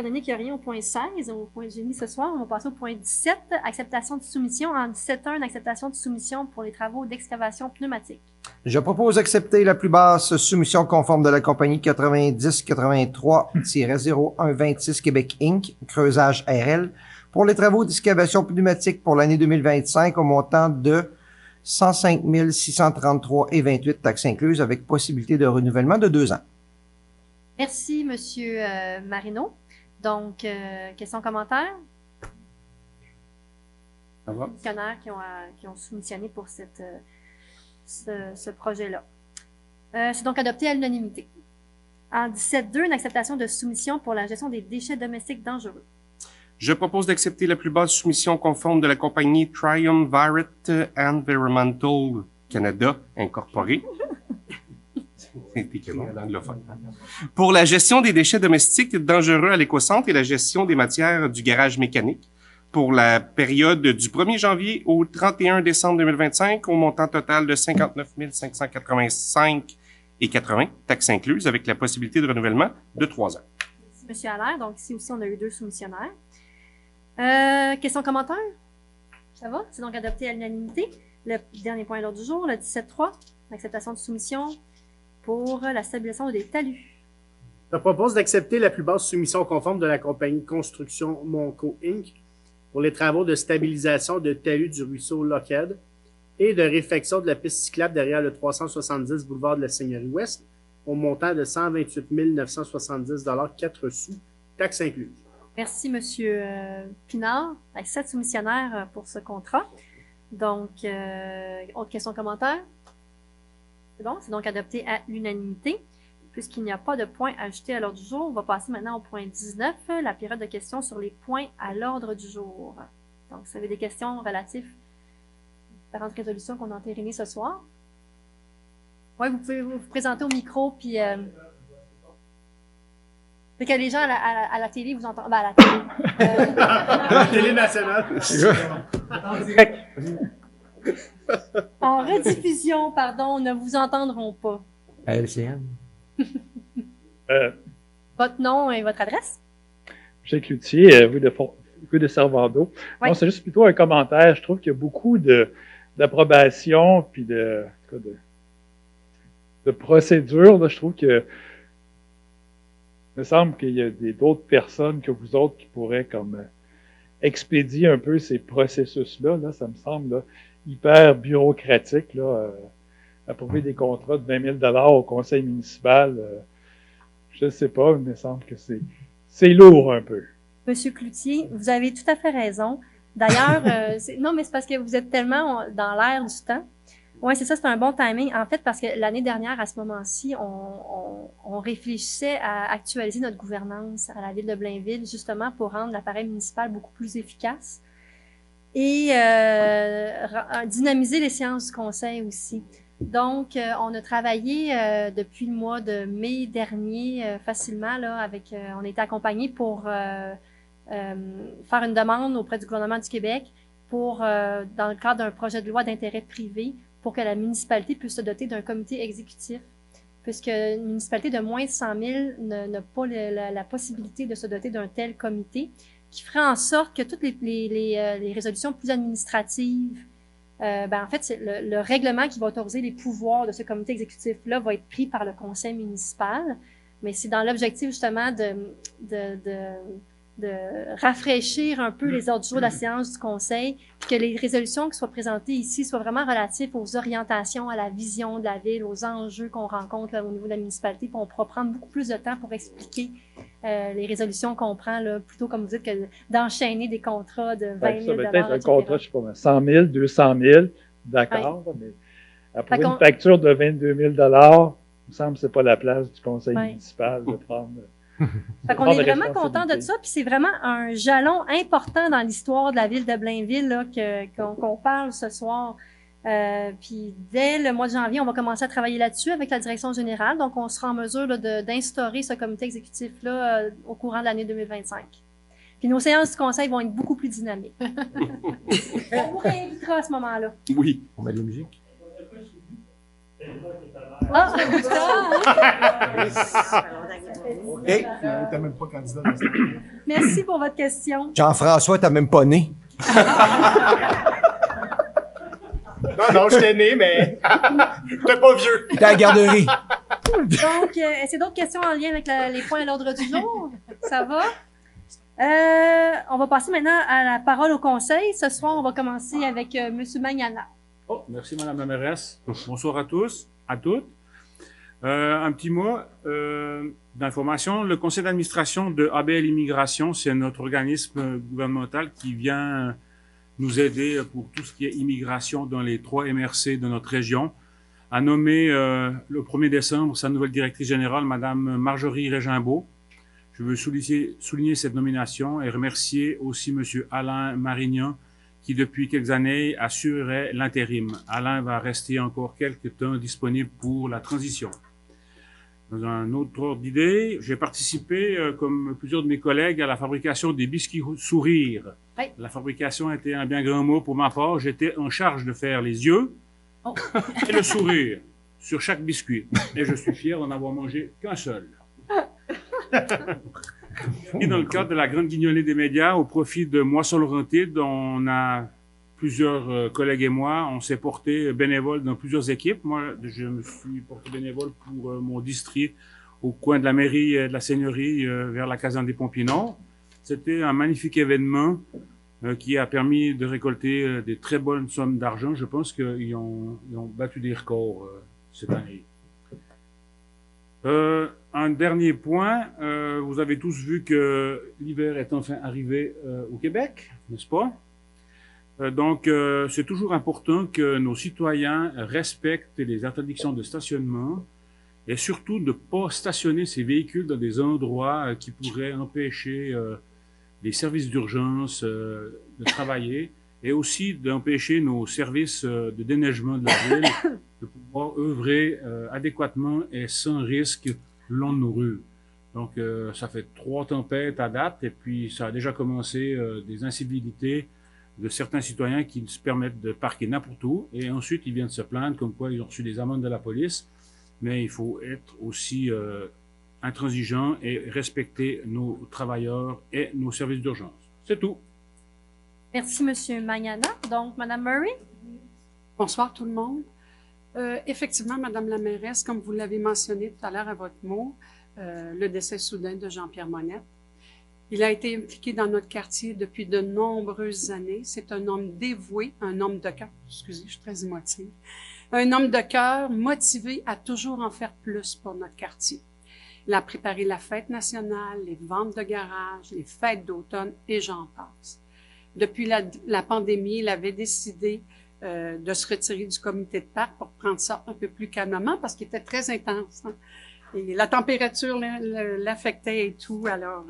donné qu'il n'y a rien au point 16, au point génie ce soir, on va passer au point 17, acceptation de soumission. En 17.1, une acceptation de soumission pour les travaux d'excavation pneumatique. Je propose d'accepter la plus basse soumission conforme de la compagnie 9083-0126 Québec Inc., creusage RL, pour les travaux d'excavation pneumatique pour l'année 2025 au montant de 105 633,28 taxes incluses avec possibilité de renouvellement de 2 ans. Merci, Monsieur Marino. Donc, questions, commentaires? Ça va? Les fonctionnaires qui ont soumissionné pour ce projet-là. C'est donc adopté à l'unanimité. En 17.2, une acceptation de soumission pour la gestion des déchets domestiques dangereux. Je propose d'accepter la plus basse soumission conforme de la compagnie Triumvirate Environmental Canada Incorporée. C'est écrit en anglophone. Pour la gestion des déchets domestiques dangereux à l'écocentre et la gestion des matières du garage mécanique pour la période du 1er janvier au 31 décembre 2025 au montant total de 59 585,80 taxes incluses avec la possibilité de renouvellement de 3 ans. Merci, Monsieur Allaire. Donc, ici aussi, on a eu 2 soumissionnaires. Questions, commentaires? Ça va? C'est donc adopté à l'unanimité. Le dernier point à l'ordre du jour, le 17.3, l'acceptation de soumission pour la stabilisation des talus. Je propose d'accepter la plus basse soumission conforme de la compagnie Construction Monco Inc. pour les travaux de stabilisation de talus du ruisseau Lockhead et de réfection de la piste cyclable derrière le 370 boulevard de la Seigneurie-Ouest au montant de 128 970,04 sous, taxes incluses. Merci, Monsieur Pinard, avec 7 soumissionnaires pour ce contrat. Donc, autre question, commentaire? C'est bon, c'est donc adopté à l'unanimité. Puisqu'il n'y a pas de points ajoutés à l'ordre du jour, on va passer maintenant au point 19, la période de questions sur les points à l'ordre du jour. Donc, vous avez des questions relatives aux différentes résolutions qu'on a entérinées ce soir. Oui, vous pouvez vous présenter au micro, puis... Fait que les gens à la télé vous entendent. Ben, à la télé. La télé nationale. En direct. En rediffusion, pardon, ne vous entendront pas. À LCN. Votre nom et votre adresse? Jacques Cloutier, rue de Servando. Oui. Non, c'est juste plutôt un commentaire. Je trouve qu'il y a beaucoup d'approbation puis procédure, là, je trouve que il me semble qu'il y a d'autres personnes que vous autres qui pourraient comme expédier un peu ces processus-là. Là, ça me semble là, hyper bureaucratique. Là, approuver des contrats de 20 000 au conseil municipal, je ne sais pas, mais il me semble que c'est lourd un peu. Monsieur Cloutier, vous avez tout à fait raison. D'ailleurs, non, mais c'est parce que vous êtes tellement dans l'air du temps. Oui, c'est ça, c'est un bon timing. En fait, parce que l'année dernière, à ce moment-ci, on réfléchissait à actualiser notre gouvernance à la ville de Blainville, justement pour rendre l'appareil municipal beaucoup plus efficace et dynamiser les séances du conseil aussi. Donc, on a travaillé depuis le mois de mai dernier facilement, là, avec, on a été accompagnés pour faire une demande auprès du gouvernement du Québec pour, dans le cadre d'un projet de loi d'intérêt privé, pour que la municipalité puisse se doter d'un comité exécutif, puisque une municipalité de moins de 100 000 n'a pas la possibilité de se doter d'un tel comité, qui ferait en sorte que toutes les résolutions plus administratives, en fait, c'est le règlement qui va autoriser les pouvoirs de ce comité exécutif-là va être pris par le conseil municipal, mais c'est dans l'objectif justement de rafraîchir un peu les ordres du jour de la séance du conseil, que les résolutions qui soient présentées ici soient vraiment relatives aux orientations, à la vision de la ville, aux enjeux qu'on rencontre là, au niveau de la municipalité, puis on pourra prendre beaucoup plus de temps pour expliquer les résolutions qu'on prend, là, plutôt comme vous dites, que d'enchaîner des contrats de 20 000 ça peut-être un etc. contrat, je sais pas, 100 000, 200 000, d'accord, mais après une facture de 22 000 il me semble que c'est pas la place du conseil municipal de prendre... Fait qu'on est vraiment content de ça, puis c'est vraiment un jalon important dans l'histoire de la ville de Blainville là, qu'on parle ce soir. Puis dès le mois de janvier, on va commencer à travailler là-dessus avec la direction générale, donc on sera en mesure là, d'instaurer ce comité exécutif-là au courant de l'année 2025. Puis nos séances du conseil vont être beaucoup plus dynamiques. On vous réinvitera à ce moment-là. Oui. On met de la musique. Ah! Hey. T'as même pas candidat. Merci pour votre question. Jean-François, t'as même pas né. Non, je t'ai né, mais t'es pas vieux. T'es à la garderie. Donc, est-ce d'autres questions en lien avec les points à l'ordre du jour? Ça va? On va passer maintenant à la parole au conseil. Ce soir, on va commencer avec M. Magnana. Oh, merci Madame la mairesse. Bonsoir à tous, à toutes. Un petit mot d'information. Le conseil d'administration de ABL Immigration, c'est notre organisme gouvernemental qui vient nous aider pour tout ce qui est immigration dans les 3 MRC de notre région, a nommé le 1er décembre sa nouvelle directrice générale, Madame Marjorie Régimbault. Je veux souligner cette nomination et remercier aussi Monsieur Alain Marignan, qui depuis quelques années assurait l'intérim. Alain va rester encore quelques temps disponible pour la transition. Dans un autre ordre d'idée, j'ai participé, comme plusieurs de mes collègues, à la fabrication des biscuits sourires. Oui. La fabrication était un bien grand mot pour ma part. J'étais en charge de faire les yeux et le sourire sur chaque biscuit. Et je suis fier d'en avoir mangé qu'un seul. Et dans le cadre de la grande guignolée des médias, au profit de Moisson-Laurentide, on a plusieurs collègues et moi, on s'est porté bénévole dans plusieurs équipes. Moi, je me suis porté bénévole pour mon district au coin de la mairie et de la seigneurie vers la caserne des Pompiers Nord. C'était un magnifique événement qui a permis de récolter des très bonnes sommes d'argent. Je pense qu'ils ont battu des records cette année. Un dernier point, vous avez tous vu que l'hiver est enfin arrivé au Québec, n'est-ce pas? Donc, c'est toujours important que nos citoyens respectent les interdictions de stationnement et surtout de ne pas stationner ces véhicules dans des endroits qui pourraient empêcher les services d'urgence de travailler et aussi d'empêcher nos services de déneigement de la ville de pouvoir œuvrer adéquatement et sans risque le long de nos rues. Donc, ça fait 3 tempêtes à date et puis ça a déjà commencé des incivilités de certains citoyens qui se permettent de parquer n'importe où et ensuite ils viennent se plaindre comme quoi ils ont reçu des amendes de la police. Mais il faut être aussi intransigeant et respecter nos travailleurs et nos services d'urgence. C'est tout. Merci, M. Magnana. Donc, Mme Murray? Bonsoir tout le monde. Effectivement, Madame la mairesse, comme vous l'avez mentionné tout à l'heure à votre mot, le décès soudain de Jean-Pierre Monette. Il a été impliqué dans notre quartier depuis de nombreuses années. C'est un homme dévoué, un homme de cœur. Excusez, je suis très émotive. Un homme de cœur motivé à toujours en faire plus pour notre quartier. Il a préparé la fête nationale, les ventes de garage, les fêtes d'automne et j'en passe. Depuis la pandémie, il avait décidé de se retirer du comité de parc pour prendre ça un peu plus calmement parce qu'il était très intense. Hein? Et la température l'affectait et tout, alors...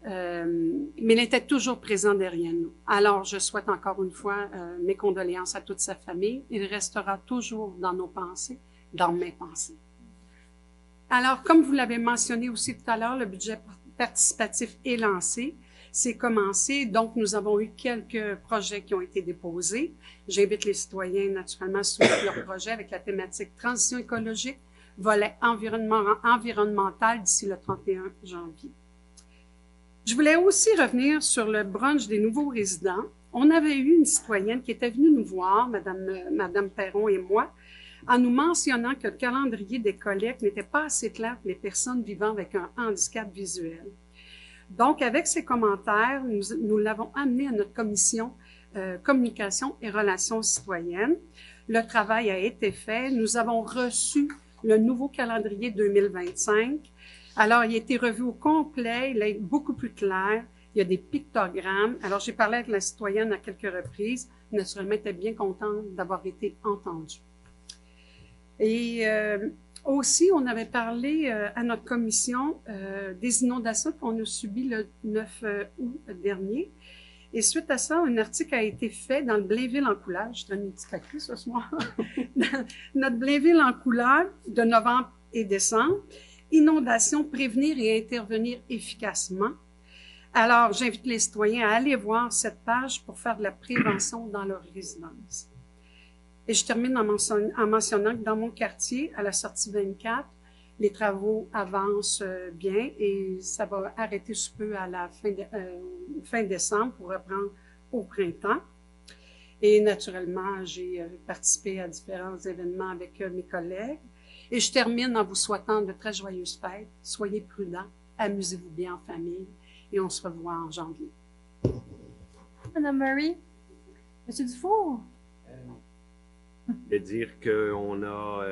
mais il était toujours présent derrière nous. Alors, je souhaite encore une fois mes condoléances à toute sa famille. Il restera toujours dans nos pensées, dans mes pensées. Alors, comme vous l'avez mentionné aussi tout à l'heure, le budget participatif est lancé. C'est commencé, donc nous avons eu quelques projets qui ont été déposés. J'invite les citoyens naturellement à soumettre leurs projets avec la thématique transition écologique, volet environnemental d'ici le 31 janvier. Je voulais aussi revenir sur le brunch des nouveaux résidents. On avait eu une citoyenne qui était venue nous voir, Madame Perron et moi, en nous mentionnant que le calendrier des collectes n'était pas assez clair pour les personnes vivant avec un handicap visuel. Donc, avec ces commentaires, nous l'avons amené à notre commission communication et relations citoyennes. Le travail a été fait. Nous avons reçu le nouveau calendrier 2025. Alors, il a été revu au complet. Il est beaucoup plus clair. Il y a des pictogrammes. Alors, j'ai parlé avec la citoyenne à quelques reprises. Naturellement, elle était bien contente d'avoir été entendue. Et aussi, on avait parlé à notre commission des inondations qu'on a subies le 9 août dernier. Et suite à ça, un article a été fait dans le Blainville en couleur. Je donne un petit papier ce soir. Notre Blainville en couleur de novembre et décembre. Inondations, prévenir et intervenir efficacement. Alors, j'invite les citoyens à aller voir cette page pour faire de la prévention dans leur résidence. Et je termine en mentionnant que dans mon quartier, à la sortie 24, les travaux avancent bien et ça va arrêter sous peu à la fin décembre pour reprendre au printemps. Et naturellement, j'ai participé à différents événements avec mes collègues. Et je termine en vous souhaitant de très joyeuses fêtes. Soyez prudents, amusez-vous bien en famille et on se revoit en janvier. Madame Murray, Monsieur Dufour. De dire qu'on a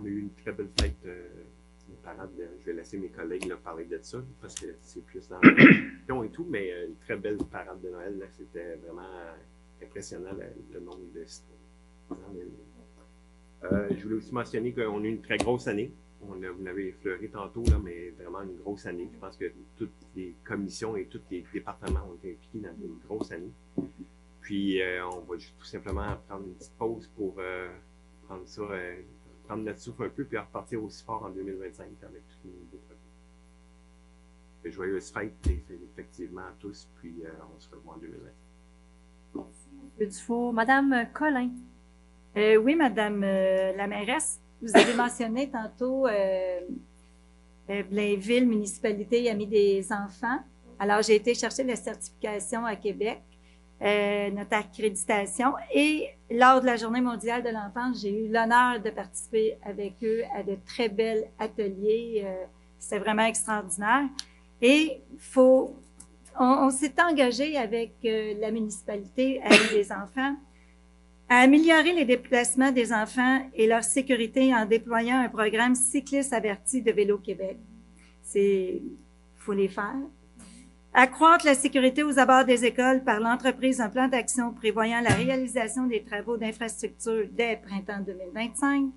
eu une très belle fête, une parade. Je vais laisser mes collègues là, parler de ça parce que c'est plus dans la question et tout, mais une très belle parade de Noël. C'était vraiment impressionnant le nombre de citoyens. Je voulais aussi mentionner qu'on a eu une très grosse année. Vous l'avez effleuré tantôt, là, mais vraiment une grosse année. Je pense que toutes les commissions et tous les départements ont été impliqués dans une grosse année. Puis, on va tout simplement prendre une petite pause pour prendre notre souffle un peu, puis repartir aussi fort en 2025 avec tous les nouveaux projets. Joyeuses fêtes, effectivement, à tous, puis on se revoit en 2025. Merci, Dufour. Madame Collin. Oui, Madame la mairesse, vous avez mentionné tantôt Blainville, municipalité, Amis des enfants. Alors, j'ai été chercher la certification à Québec, notre accréditation, et lors de la Journée mondiale de l'enfance, j'ai eu l'honneur de participer avec eux à de très bels ateliers. C'était vraiment extraordinaire. Et on s'est engagé avec la municipalité, Amis des enfants, à améliorer les déplacements des enfants et leur sécurité en déployant un programme cycliste averti de Vélo Québec. Faut les faire. Accroître la sécurité aux abords des écoles par l'entreprise d'un plan d'action prévoyant la réalisation des travaux d'infrastructure dès printemps 2025.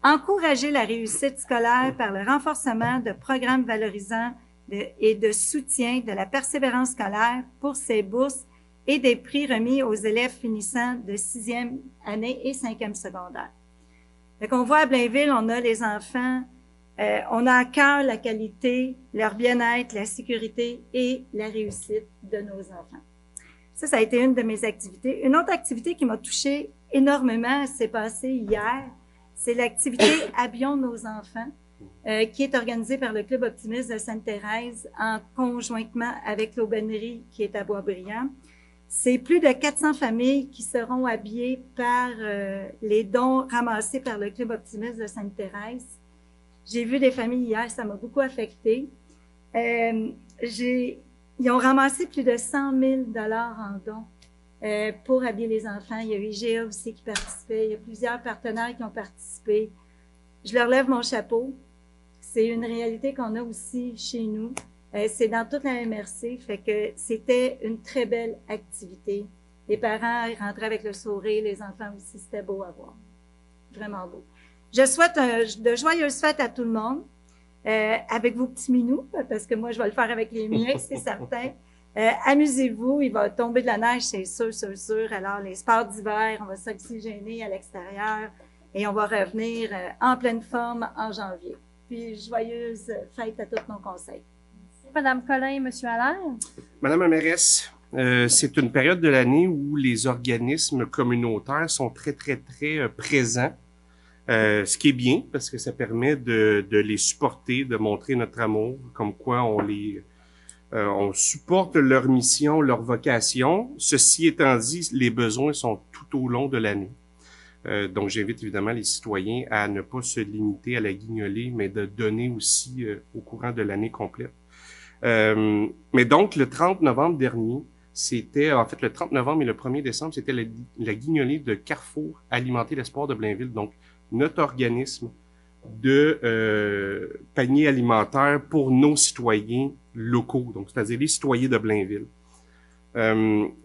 Encourager la réussite scolaire par le renforcement de programmes valorisants et de soutien de la persévérance scolaire pour ces bourses et des prix remis aux élèves finissant de 6e année et 5e secondaire. Donc, on voit à Blainville, on a les enfants, on a à cœur la qualité, leur bien-être, la sécurité et la réussite de nos enfants. Ça a été une de mes activités. Une autre activité qui m'a touchée énormément, s'est passée hier, c'est l'activité Habillons nos enfants, qui est organisée par le Club optimiste de Sainte-Thérèse en conjointement avec l'aubainerie qui est à Boisbriand. C'est plus de 400 familles qui seront habillées par les dons ramassés par le Club Optimiste de Sainte-Thérèse. J'ai vu des familles hier, ça m'a beaucoup affectée. Ils ont ramassé plus de 100 000 $ en dons pour habiller les enfants. Il y a eu IGA aussi qui participait. Il y a plusieurs partenaires qui ont participé. Je leur lève mon chapeau. C'est une réalité qu'on a aussi chez nous. C'est dans toute la MRC, fait que c'était une très belle activité. Les parents rentraient avec le sourire, les enfants aussi, c'était beau à voir. Vraiment beau. Je souhaite de joyeuses fêtes à tout le monde, avec vos petits minous, parce que moi, je vais le faire avec les miens, c'est certain. Amusez-vous, il va tomber de la neige, c'est sûr, sûr, sûr. Alors, les sports d'hiver, on va s'oxygéner à l'extérieur et on va revenir en pleine forme en janvier. Puis, joyeuses fêtes à tous nos conseils. Madame Collin, Monsieur Allaire. Madame la mairesse, c'est une période de l'année où les organismes communautaires sont très, très, très présents. Ce qui est bien, parce que ça permet de les supporter, de montrer notre amour, comme quoi on supporte leur mission, leur vocation. Ceci étant dit, les besoins sont tout au long de l'année. Donc, j'invite évidemment les citoyens à ne pas se limiter à la guignolée, mais de donner aussi au courant de l'année complète. Mais donc, le 30 novembre dernier, le 30 novembre et le 1er décembre, c'était la guignolée de Carrefour Alimenter l'Espoir de Blainville. Donc, notre organisme de panier alimentaire pour nos citoyens locaux, donc c'est-à-dire les citoyens de Blainville.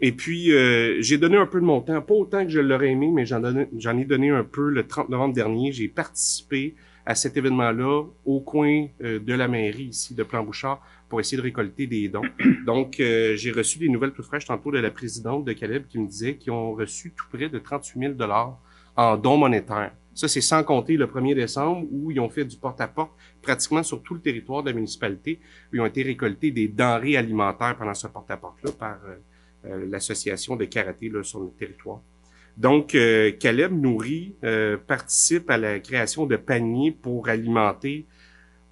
Et puis, j'ai donné un peu de mon temps, pas autant que je l'aurais aimé, mais j'en ai donné un peu le 30 novembre dernier. J'ai participé à cet événement-là au coin de la mairie ici de Plan-Bouchard pour essayer de récolter des dons. Donc, j'ai reçu des nouvelles toutes fraîches tantôt de la présidente de Caleb qui me disait qu'ils ont reçu tout près de 38 000 $ en dons monétaires. Ça, c'est sans compter le 1er décembre où ils ont fait du porte-à-porte pratiquement sur tout le territoire de la municipalité, où ils ont été récoltés des denrées alimentaires pendant ce porte-à-porte-là par l'association de karaté là, sur notre territoire. Donc, Caleb Nourri participe à la création de paniers pour alimenter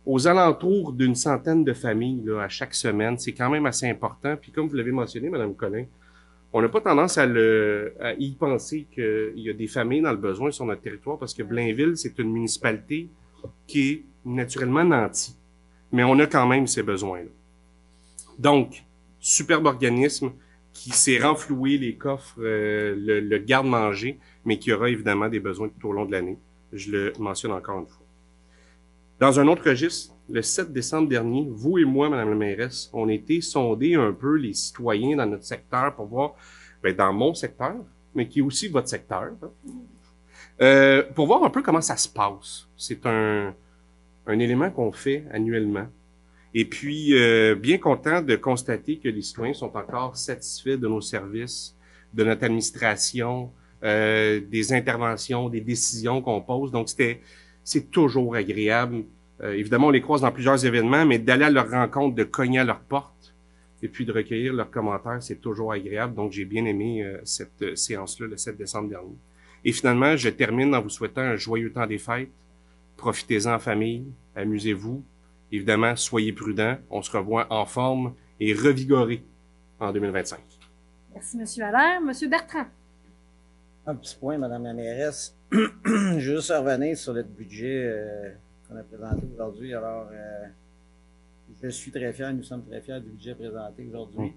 aux alentours d'une centaine de familles là, à chaque semaine. C'est quand même assez important. Puis comme vous l'avez mentionné, Mme Collin, on n'a pas tendance à y penser qu'il y a des familles dans le besoin sur notre territoire parce que Blainville, c'est une municipalité qui est naturellement nantie. Mais on a quand même ces besoins-là. Donc, superbe organisme qui s'est renfloué les coffres, le garde-manger, mais qui aura évidemment des besoins tout au long de l'année. Je le mentionne encore une fois. Dans un autre registre, le 7 décembre dernier, vous et moi, Madame la mairesse, on a été sonder un peu les citoyens dans notre secteur pour voir, dans mon secteur, mais qui est aussi votre secteur, pour voir un peu comment ça se passe. C'est un élément qu'on fait annuellement. Et puis, bien content de constater que les citoyens sont encore satisfaits de nos services, de notre administration, des interventions, des décisions qu'on pose. Donc, c'est toujours agréable. Évidemment, on les croise dans plusieurs événements, mais d'aller à leur rencontre, de cogner à leur porte et puis de recueillir leurs commentaires, c'est toujours agréable. Donc, j'ai bien aimé cette séance-là, le 7 décembre dernier. Et finalement, je termine en vous souhaitant un joyeux temps des fêtes. Profitez-en en famille, amusez-vous. Évidemment, soyez prudents. On se revoit en forme et revigorés en 2025. Merci, M. Allaire. M. Bertrand. Un petit point, Mme la mairesse. Je veux juste revenir sur le budget qu'on a présenté aujourd'hui. Alors, je suis très fier, nous sommes très fiers du budget présenté aujourd'hui.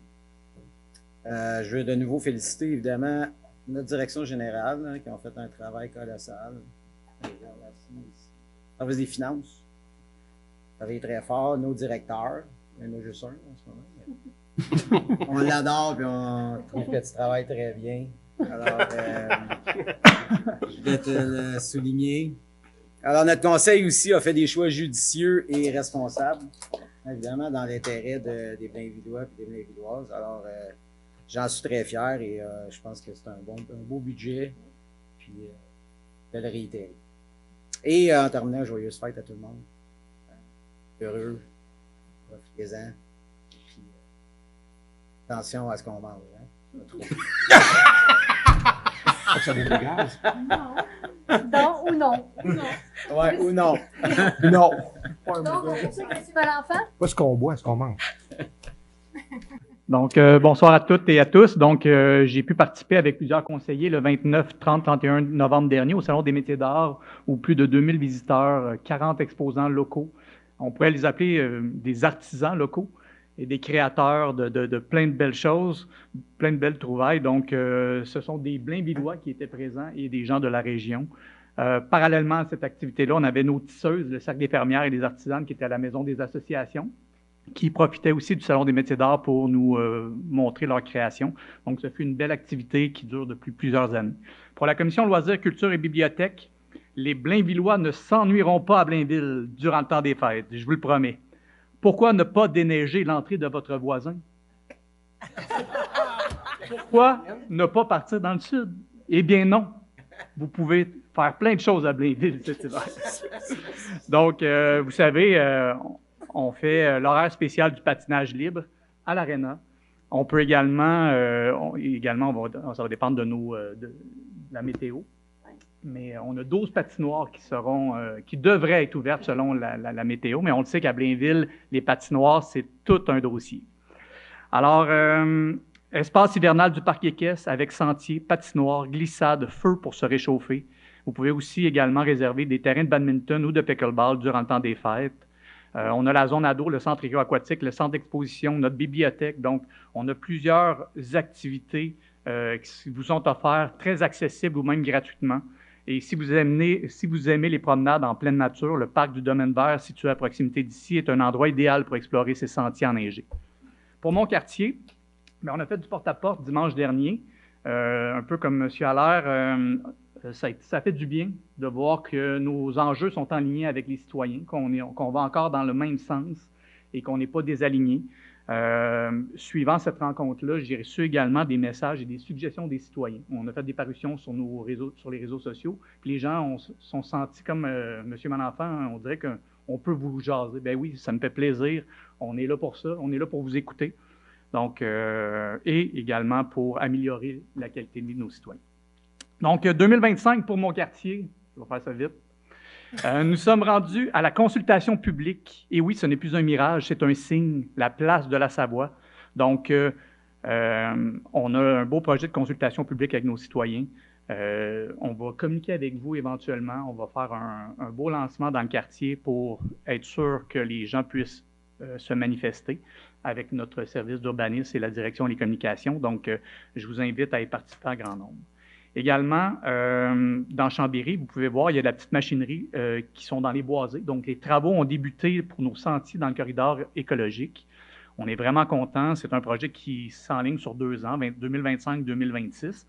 Je veux de nouveau féliciter, évidemment, notre direction générale, qui ont fait un travail colossal. Service des finances. Travaillé très fort. Nos directeurs. Il y en a juste un en ce moment. On l'adore et on trouve que tu travailles très bien. Alors, je vais te le souligner. Alors, notre conseil aussi a fait des choix judicieux et responsables, évidemment, dans l'intérêt des Blainvillois et des Blainvilloises. Alors, j'en suis très fier et je pense que c'est un beau budget. Puis, je vais le réitérer. Et en terminant, joyeuse fête à tout le monde. Heureux, profitez-en. Puis, attention à ce qu'on mange. Hein? Ça vous gaz? Non. Non ou non? Non. Ouais, ou non. Non. Donc, on peut-tu que tu vas l'enfant? Pas ce qu'on boit, ce qu'on mange. Donc, bonsoir à toutes et à tous. Donc, j'ai pu participer avec plusieurs conseillers le 29, 30, 31 novembre dernier au Salon des métiers d'art où plus de 2000 visiteurs, 40 exposants locaux. On pourrait les appeler des artisans locaux et des créateurs de plein de belles choses, plein de belles trouvailles. Donc, ce sont des Blainvillois qui étaient présents et des gens de la région. Parallèlement à cette activité-là, on avait nos tisseuses, le Cercle des fermières et des artisanes qui étaient à la Maison des associations, qui profitaient aussi du Salon des métiers d'art pour nous montrer leur création. Donc, ce fut une belle activité qui dure depuis plusieurs années. Pour la Commission loisirs, culture et bibliothèque, les Blainvillois ne s'ennuieront pas à Blainville durant le temps des fêtes, je vous le promets. Pourquoi ne pas déneiger l'entrée de votre voisin? Pourquoi ne pas partir dans le sud? Eh bien non, vous pouvez faire plein de choses à Blainville cet hiver. Donc, vous savez, on fait l'horaire spécial du patinage libre à l'Arena. On peut également, ça va dépendre de la météo, mais on a 12 patinoires qui devraient être ouvertes selon la météo, mais on le sait qu'à Blainville, les patinoires, c'est tout un dossier. Alors, espace hivernal du parc équestre avec sentiers, patinoires, glissades, feu pour se réchauffer. Vous pouvez aussi également réserver des terrains de badminton ou de pickleball durant le temps des fêtes. On a la zone ado, le centre aquatique, le centre d'exposition, notre bibliothèque. Donc, on a plusieurs activités qui vous sont offertes, très accessibles ou même gratuitement. Et si vous aimez les promenades en pleine nature, le parc du Domaine vert, situé à proximité d'ici, est un endroit idéal pour explorer ces sentiers enneigés. Pour mon quartier, on a fait du porte-à-porte dimanche dernier, un peu comme M. Allaire. Ça fait du bien de voir que nos enjeux sont en ligne avec les citoyens, qu'on va encore dans le même sens et qu'on n'est pas désalignés. Suivant cette rencontre-là, j'ai reçu également des messages et des suggestions des citoyens. On a fait des parutions sur les réseaux sociaux, puis les gens sont sentis comme M. Malenfant, on dirait qu'on peut vous jaser. Ben oui, ça me fait plaisir. On est là pour ça, on est là pour vous écouter. Donc, et également pour améliorer la qualité de vie de nos citoyens. Donc, 2025 pour mon quartier, je vais faire ça vite. Nous sommes rendus à la consultation publique. Et oui, ce n'est plus un mirage, c'est un signe, la place de la Savoie. Donc, on a un beau projet de consultation publique avec nos citoyens. On va communiquer avec vous éventuellement. On va faire un beau lancement dans le quartier pour être sûr que les gens puissent se manifester avec notre service d'urbanisme et la direction des communications. Donc, je vous invite à y participer en grand nombre. Également, dans Chambéry, vous pouvez voir, il y a de la petite machinerie qui sont dans les boisés. Donc, les travaux ont débuté pour nos sentiers dans le corridor écologique. On est vraiment contents. C'est un projet qui s'enligne sur 2 ans, 2025-2026.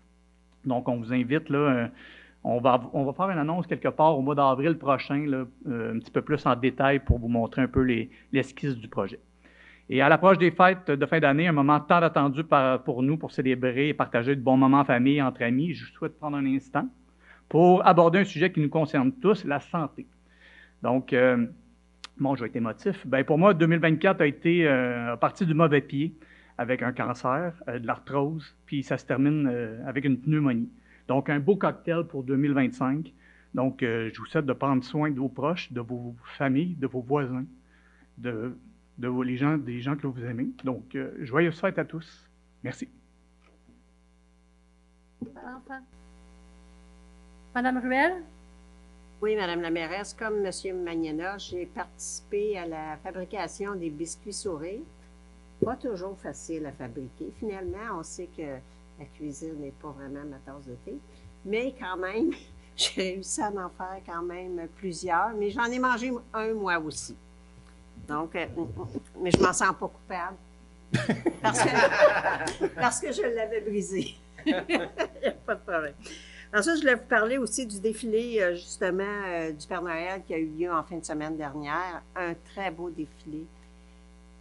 Donc, on vous invite, là, on va faire une annonce quelque part au mois d'avril prochain, là, un petit peu plus en détail pour vous montrer un peu l'esquisse du projet. Et à l'approche des fêtes de fin d'année, un moment tant attendu pour nous, pour célébrer et partager de bons moments en famille, entre amis, je souhaite prendre un instant pour aborder un sujet qui nous concerne tous, la santé. Donc, bon, je vais être émotif. Bien, pour moi, 2024 a été parti du mauvais pied avec un cancer, de l'arthrose, puis ça se termine avec une pneumonie. Donc, un beau cocktail pour 2025. Donc, je vous souhaite de prendre soin de vos proches, de vos familles, de vos voisins, des gens que vous aimez. Donc, joyeuses fêtes à tous. Merci. Madame Ruel? Oui, Madame la mairesse, comme M. Magnena, j'ai participé à la fabrication des biscuits sourires. Pas toujours facile à fabriquer. Finalement, on sait que la cuisine n'est pas vraiment ma tasse de thé. Mais quand même, j'ai réussi à en faire quand même plusieurs. Mais j'en ai mangé un, moi aussi. Donc, mais je m'en sens pas coupable. Parce que je l'avais brisé. Il n'y a pas de problème. Ensuite, je voulais vous parler aussi du défilé, justement, du Père Noël qui a eu lieu en fin de semaine dernière. Un très beau défilé.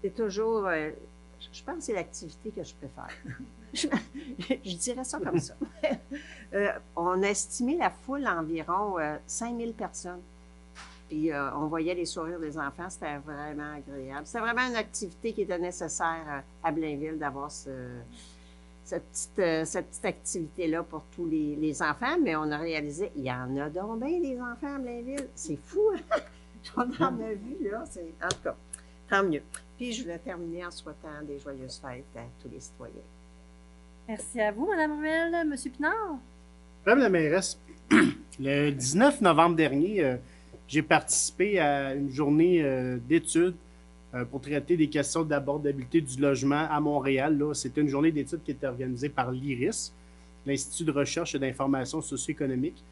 C'est toujours, je pense que c'est l'activité que je préfère. Je dirais ça comme ça. On a estimé la foule à environ 5000 personnes. Puis on voyait les sourires des enfants, c'était vraiment agréable. C'était vraiment une activité qui était nécessaire à Blainville d'avoir cette petite activité-là pour tous les enfants. Mais on a réalisé, il y en a donc bien des enfants à Blainville. C'est fou, hein? On en a vu, là. En tout cas, tant mieux. Puis je voulais terminer en souhaitant des joyeuses fêtes à tous les citoyens. Merci à vous, Mme Ruel. Monsieur Pinard? Madame la mairesse, le 19 novembre dernier, j'ai participé à une journée d'études pour traiter des questions d'abordabilité du logement à Montréal. C'était une journée d'études qui était organisée par l'IRIS, l'Institut de recherche et d'information socio-économique.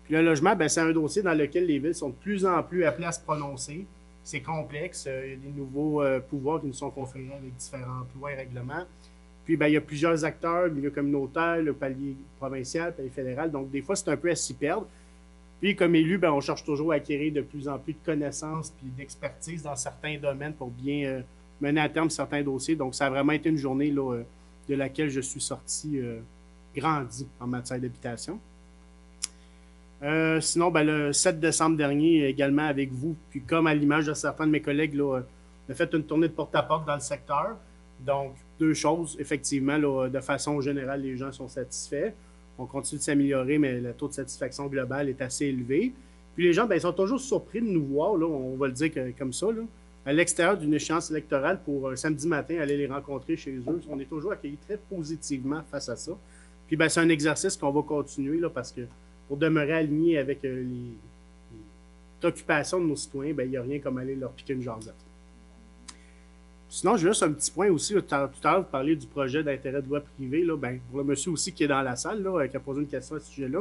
Puis le logement, c'est un dossier dans lequel les villes sont de plus en plus appelées à se prononcer. C'est complexe. Il y a des nouveaux pouvoirs qui nous sont conférés avec différentes lois et règlements. Puis, il y a plusieurs acteurs, le milieu communautaire, le palier provincial, le palier fédéral. Donc, des fois, c'est un peu à s'y perdre. Puis, comme élu, on cherche toujours à acquérir de plus en plus de connaissances puis d'expertise dans certains domaines pour bien mener à terme certains dossiers. Donc, ça a vraiment été une journée là, de laquelle je suis sorti grandi en matière d'habitation. Sinon, le 7 décembre dernier, également avec vous, puis comme à l'image de certains de mes collègues, là, on a fait une tournée de porte-à-porte dans le secteur. Donc, deux choses, effectivement, là, de façon générale, les gens sont satisfaits. On continue de s'améliorer, mais le taux de satisfaction global est assez élevé. Puis les gens, ils sont toujours surpris de nous voir, là, on va le dire comme ça, là, à l'extérieur d'une échéance électorale pour un samedi matin, aller les rencontrer chez eux. On est toujours accueillis très positivement face à ça. Puis c'est un exercice qu'on va continuer, là, parce que pour demeurer aligné avec les occupations de nos citoyens, il n'y a rien comme aller leur piquer une jasette. Sinon, j'ai juste un petit point aussi. Là, tout à l'heure, vous parliez du projet d'intérêt de loi privée. Là, pour le monsieur aussi qui est dans la salle, là, qui a posé une question à ce sujet-là,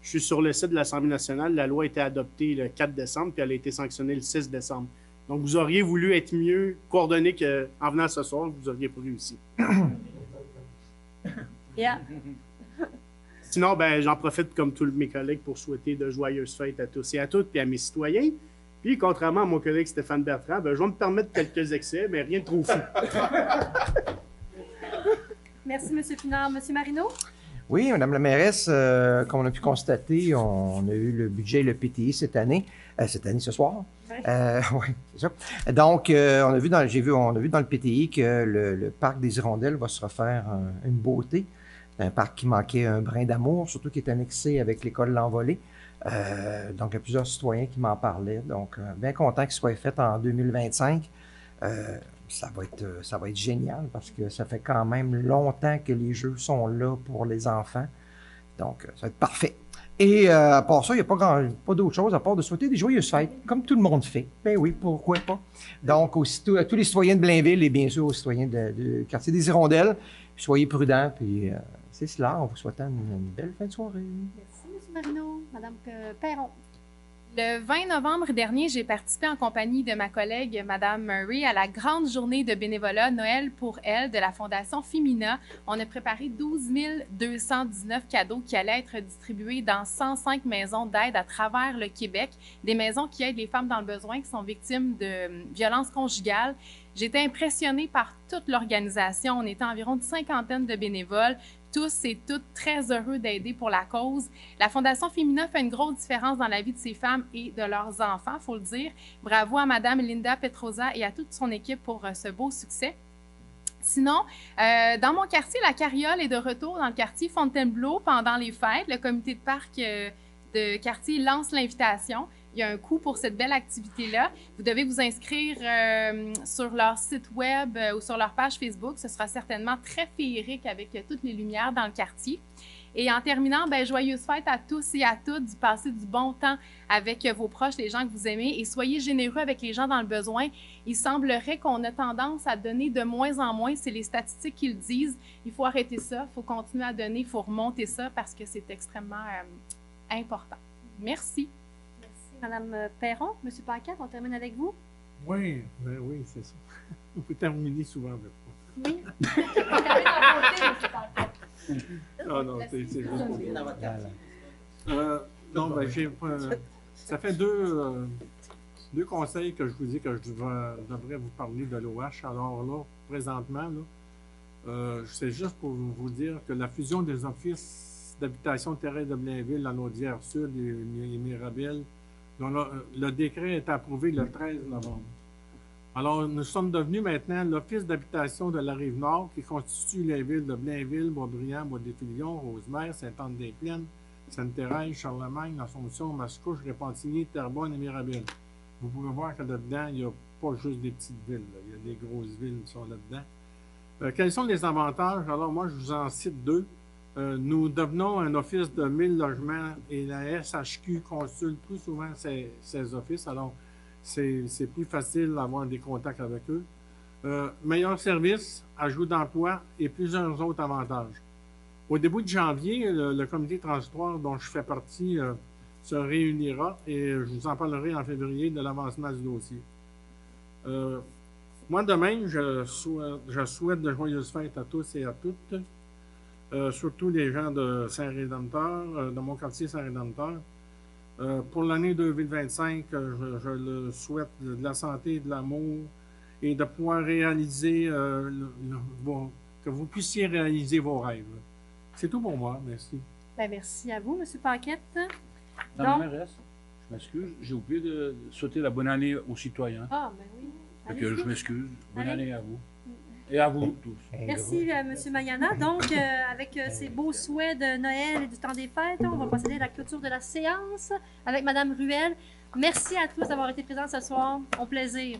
je suis sur le site de l'Assemblée nationale. La loi a été adoptée le 4 décembre, puis elle a été sanctionnée le 6 décembre. Donc, vous auriez voulu être mieux coordonné qu'en venant ce soir, vous n'auriez pas réussi. Yeah. Sinon, j'en profite comme tous mes collègues pour souhaiter de joyeuses fêtes à tous et à toutes, puis à mes citoyens. Puis, contrairement à mon collègue Stéphane Bertrand, je vais me permettre quelques excès, mais rien de trop fou. Merci, M. Pinard. M. Marino? Oui, Mme la mairesse, comme on a pu constater, on a eu le budget et le PTI cette année, ce soir. Oui, c'est ça. Donc, on a vu dans le PTI que le parc des Hirondelles va se refaire une beauté. C'est un parc qui manquait un brin d'amour, surtout qui est annexé avec l'école L'Envolée. Donc, il y a plusieurs citoyens qui m'en parlaient. Donc, bien content qu'il soit fait en 2025. Ça va être génial parce que ça fait quand même longtemps que les jeux sont là pour les enfants. Donc, ça va être parfait. Et à part ça, il n'y a pas d'autre chose à part de souhaiter des joyeuses fêtes, comme tout le monde fait. Ben oui, pourquoi pas. Donc, aussitôt à tous les citoyens de Blainville et bien sûr aux citoyens du quartier des Hirondelles, soyez prudents. Puis, c'est cela, en vous souhaitant une belle fin de soirée. Merci, M. Marino. Mme Perron. Le 20 novembre dernier, j'ai participé en compagnie de ma collègue Mme Murray à la grande journée de bénévolat Noël pour elle de la Fondation Femina. On a préparé 12 219 cadeaux qui allaient être distribués dans 105 maisons d'aide à travers le Québec, des maisons qui aident les femmes dans le besoin qui sont victimes de violences conjugales. J'étais impressionnée par toute l'organisation. On était environ une cinquantaine de bénévoles, tous et toutes très heureux d'aider pour la cause. La Fondation Femina fait une grosse différence dans la vie de ces femmes et de leurs enfants, il faut le dire. Bravo à Mme Linda Petrosa et à toute son équipe pour ce beau succès. Sinon, dans mon quartier, la Carriole est de retour dans le quartier Fontainebleau pendant les fêtes. Le comité de parc de quartier lance l'invitation. Il y a un coût pour cette belle activité-là. Vous devez vous inscrire sur leur site web ou sur leur page Facebook. Ce sera certainement très féerique avec toutes les lumières dans le quartier. Et en terminant, joyeuses fêtes à tous et à toutes, passez du bon temps avec vos proches, les gens que vous aimez, et soyez généreux avec les gens dans le besoin. Il semblerait qu'on a tendance à donner de moins en moins, c'est les statistiques qui le disent. Il faut arrêter ça, il faut continuer à donner, il faut remonter ça parce que c'est extrêmement important. Merci. Madame Perron, M. Paquette, on termine avec vous? Oui, oui, c'est ça. On peut terminer souvent avec moi. Oui. Non, c'est juste pour ça fait deux conseils que je vous dis que je devrais vous parler de l'OH. Alors là, présentement, c'est juste pour vous dire que la fusion des offices d'habitation terrain de Blainville, la Naudière-Sud et Mirabel, dont le décret est approuvé le 13 novembre. Alors, nous sommes devenus maintenant l'Office d'habitation de la Rive-Nord qui constitue les villes de Blainville, Boisbriand, Bois-des-Filions, Rosemère, Sainte-Anne-des-Plaines, Sainte-Thérèse, Charlemagne, Assomption, Mascouche, Repentigny, Terrebonne et Mirabel. Vous pouvez voir que là-dedans, il y a pas juste des petites villes. Là. Il y a des grosses villes qui sont là-dedans. Quels sont les avantages? Alors, moi, je vous en cite deux. Nous devenons un office de 1000 logements et la SHQ consulte plus souvent ces offices. Alors, c'est plus facile d'avoir des contacts avec eux. Meilleur service, ajout d'emploi et plusieurs autres avantages. Au début de janvier, le comité transitoire dont je fais partie se réunira et je vous en parlerai en février de l'avancement du dossier. Moi, de même, je souhaite de joyeuses fêtes à tous et à toutes, surtout les gens de Saint-Rédempteur, de mon quartier Saint-Rédempteur. Pour l'année 2025, je le souhaite de la santé, de l'amour et de pouvoir réaliser, que vous puissiez réaliser vos rêves. C'est tout pour moi. Merci. Ben, merci à vous, M. Paquette. Madame la mairesse, je m'excuse, j'ai oublié de souhaiter la bonne année aux citoyens. Ah, ben oui. Fait que je m'excuse. Bonne Allez. année à vous. Et à vous tous. Merci, M. Mayana. Donc, avec ces beaux souhaits de Noël et du temps des fêtes, on va procéder à la clôture de la séance avec Mme Ruel. Merci à tous d'avoir été présents ce soir. Au plaisir.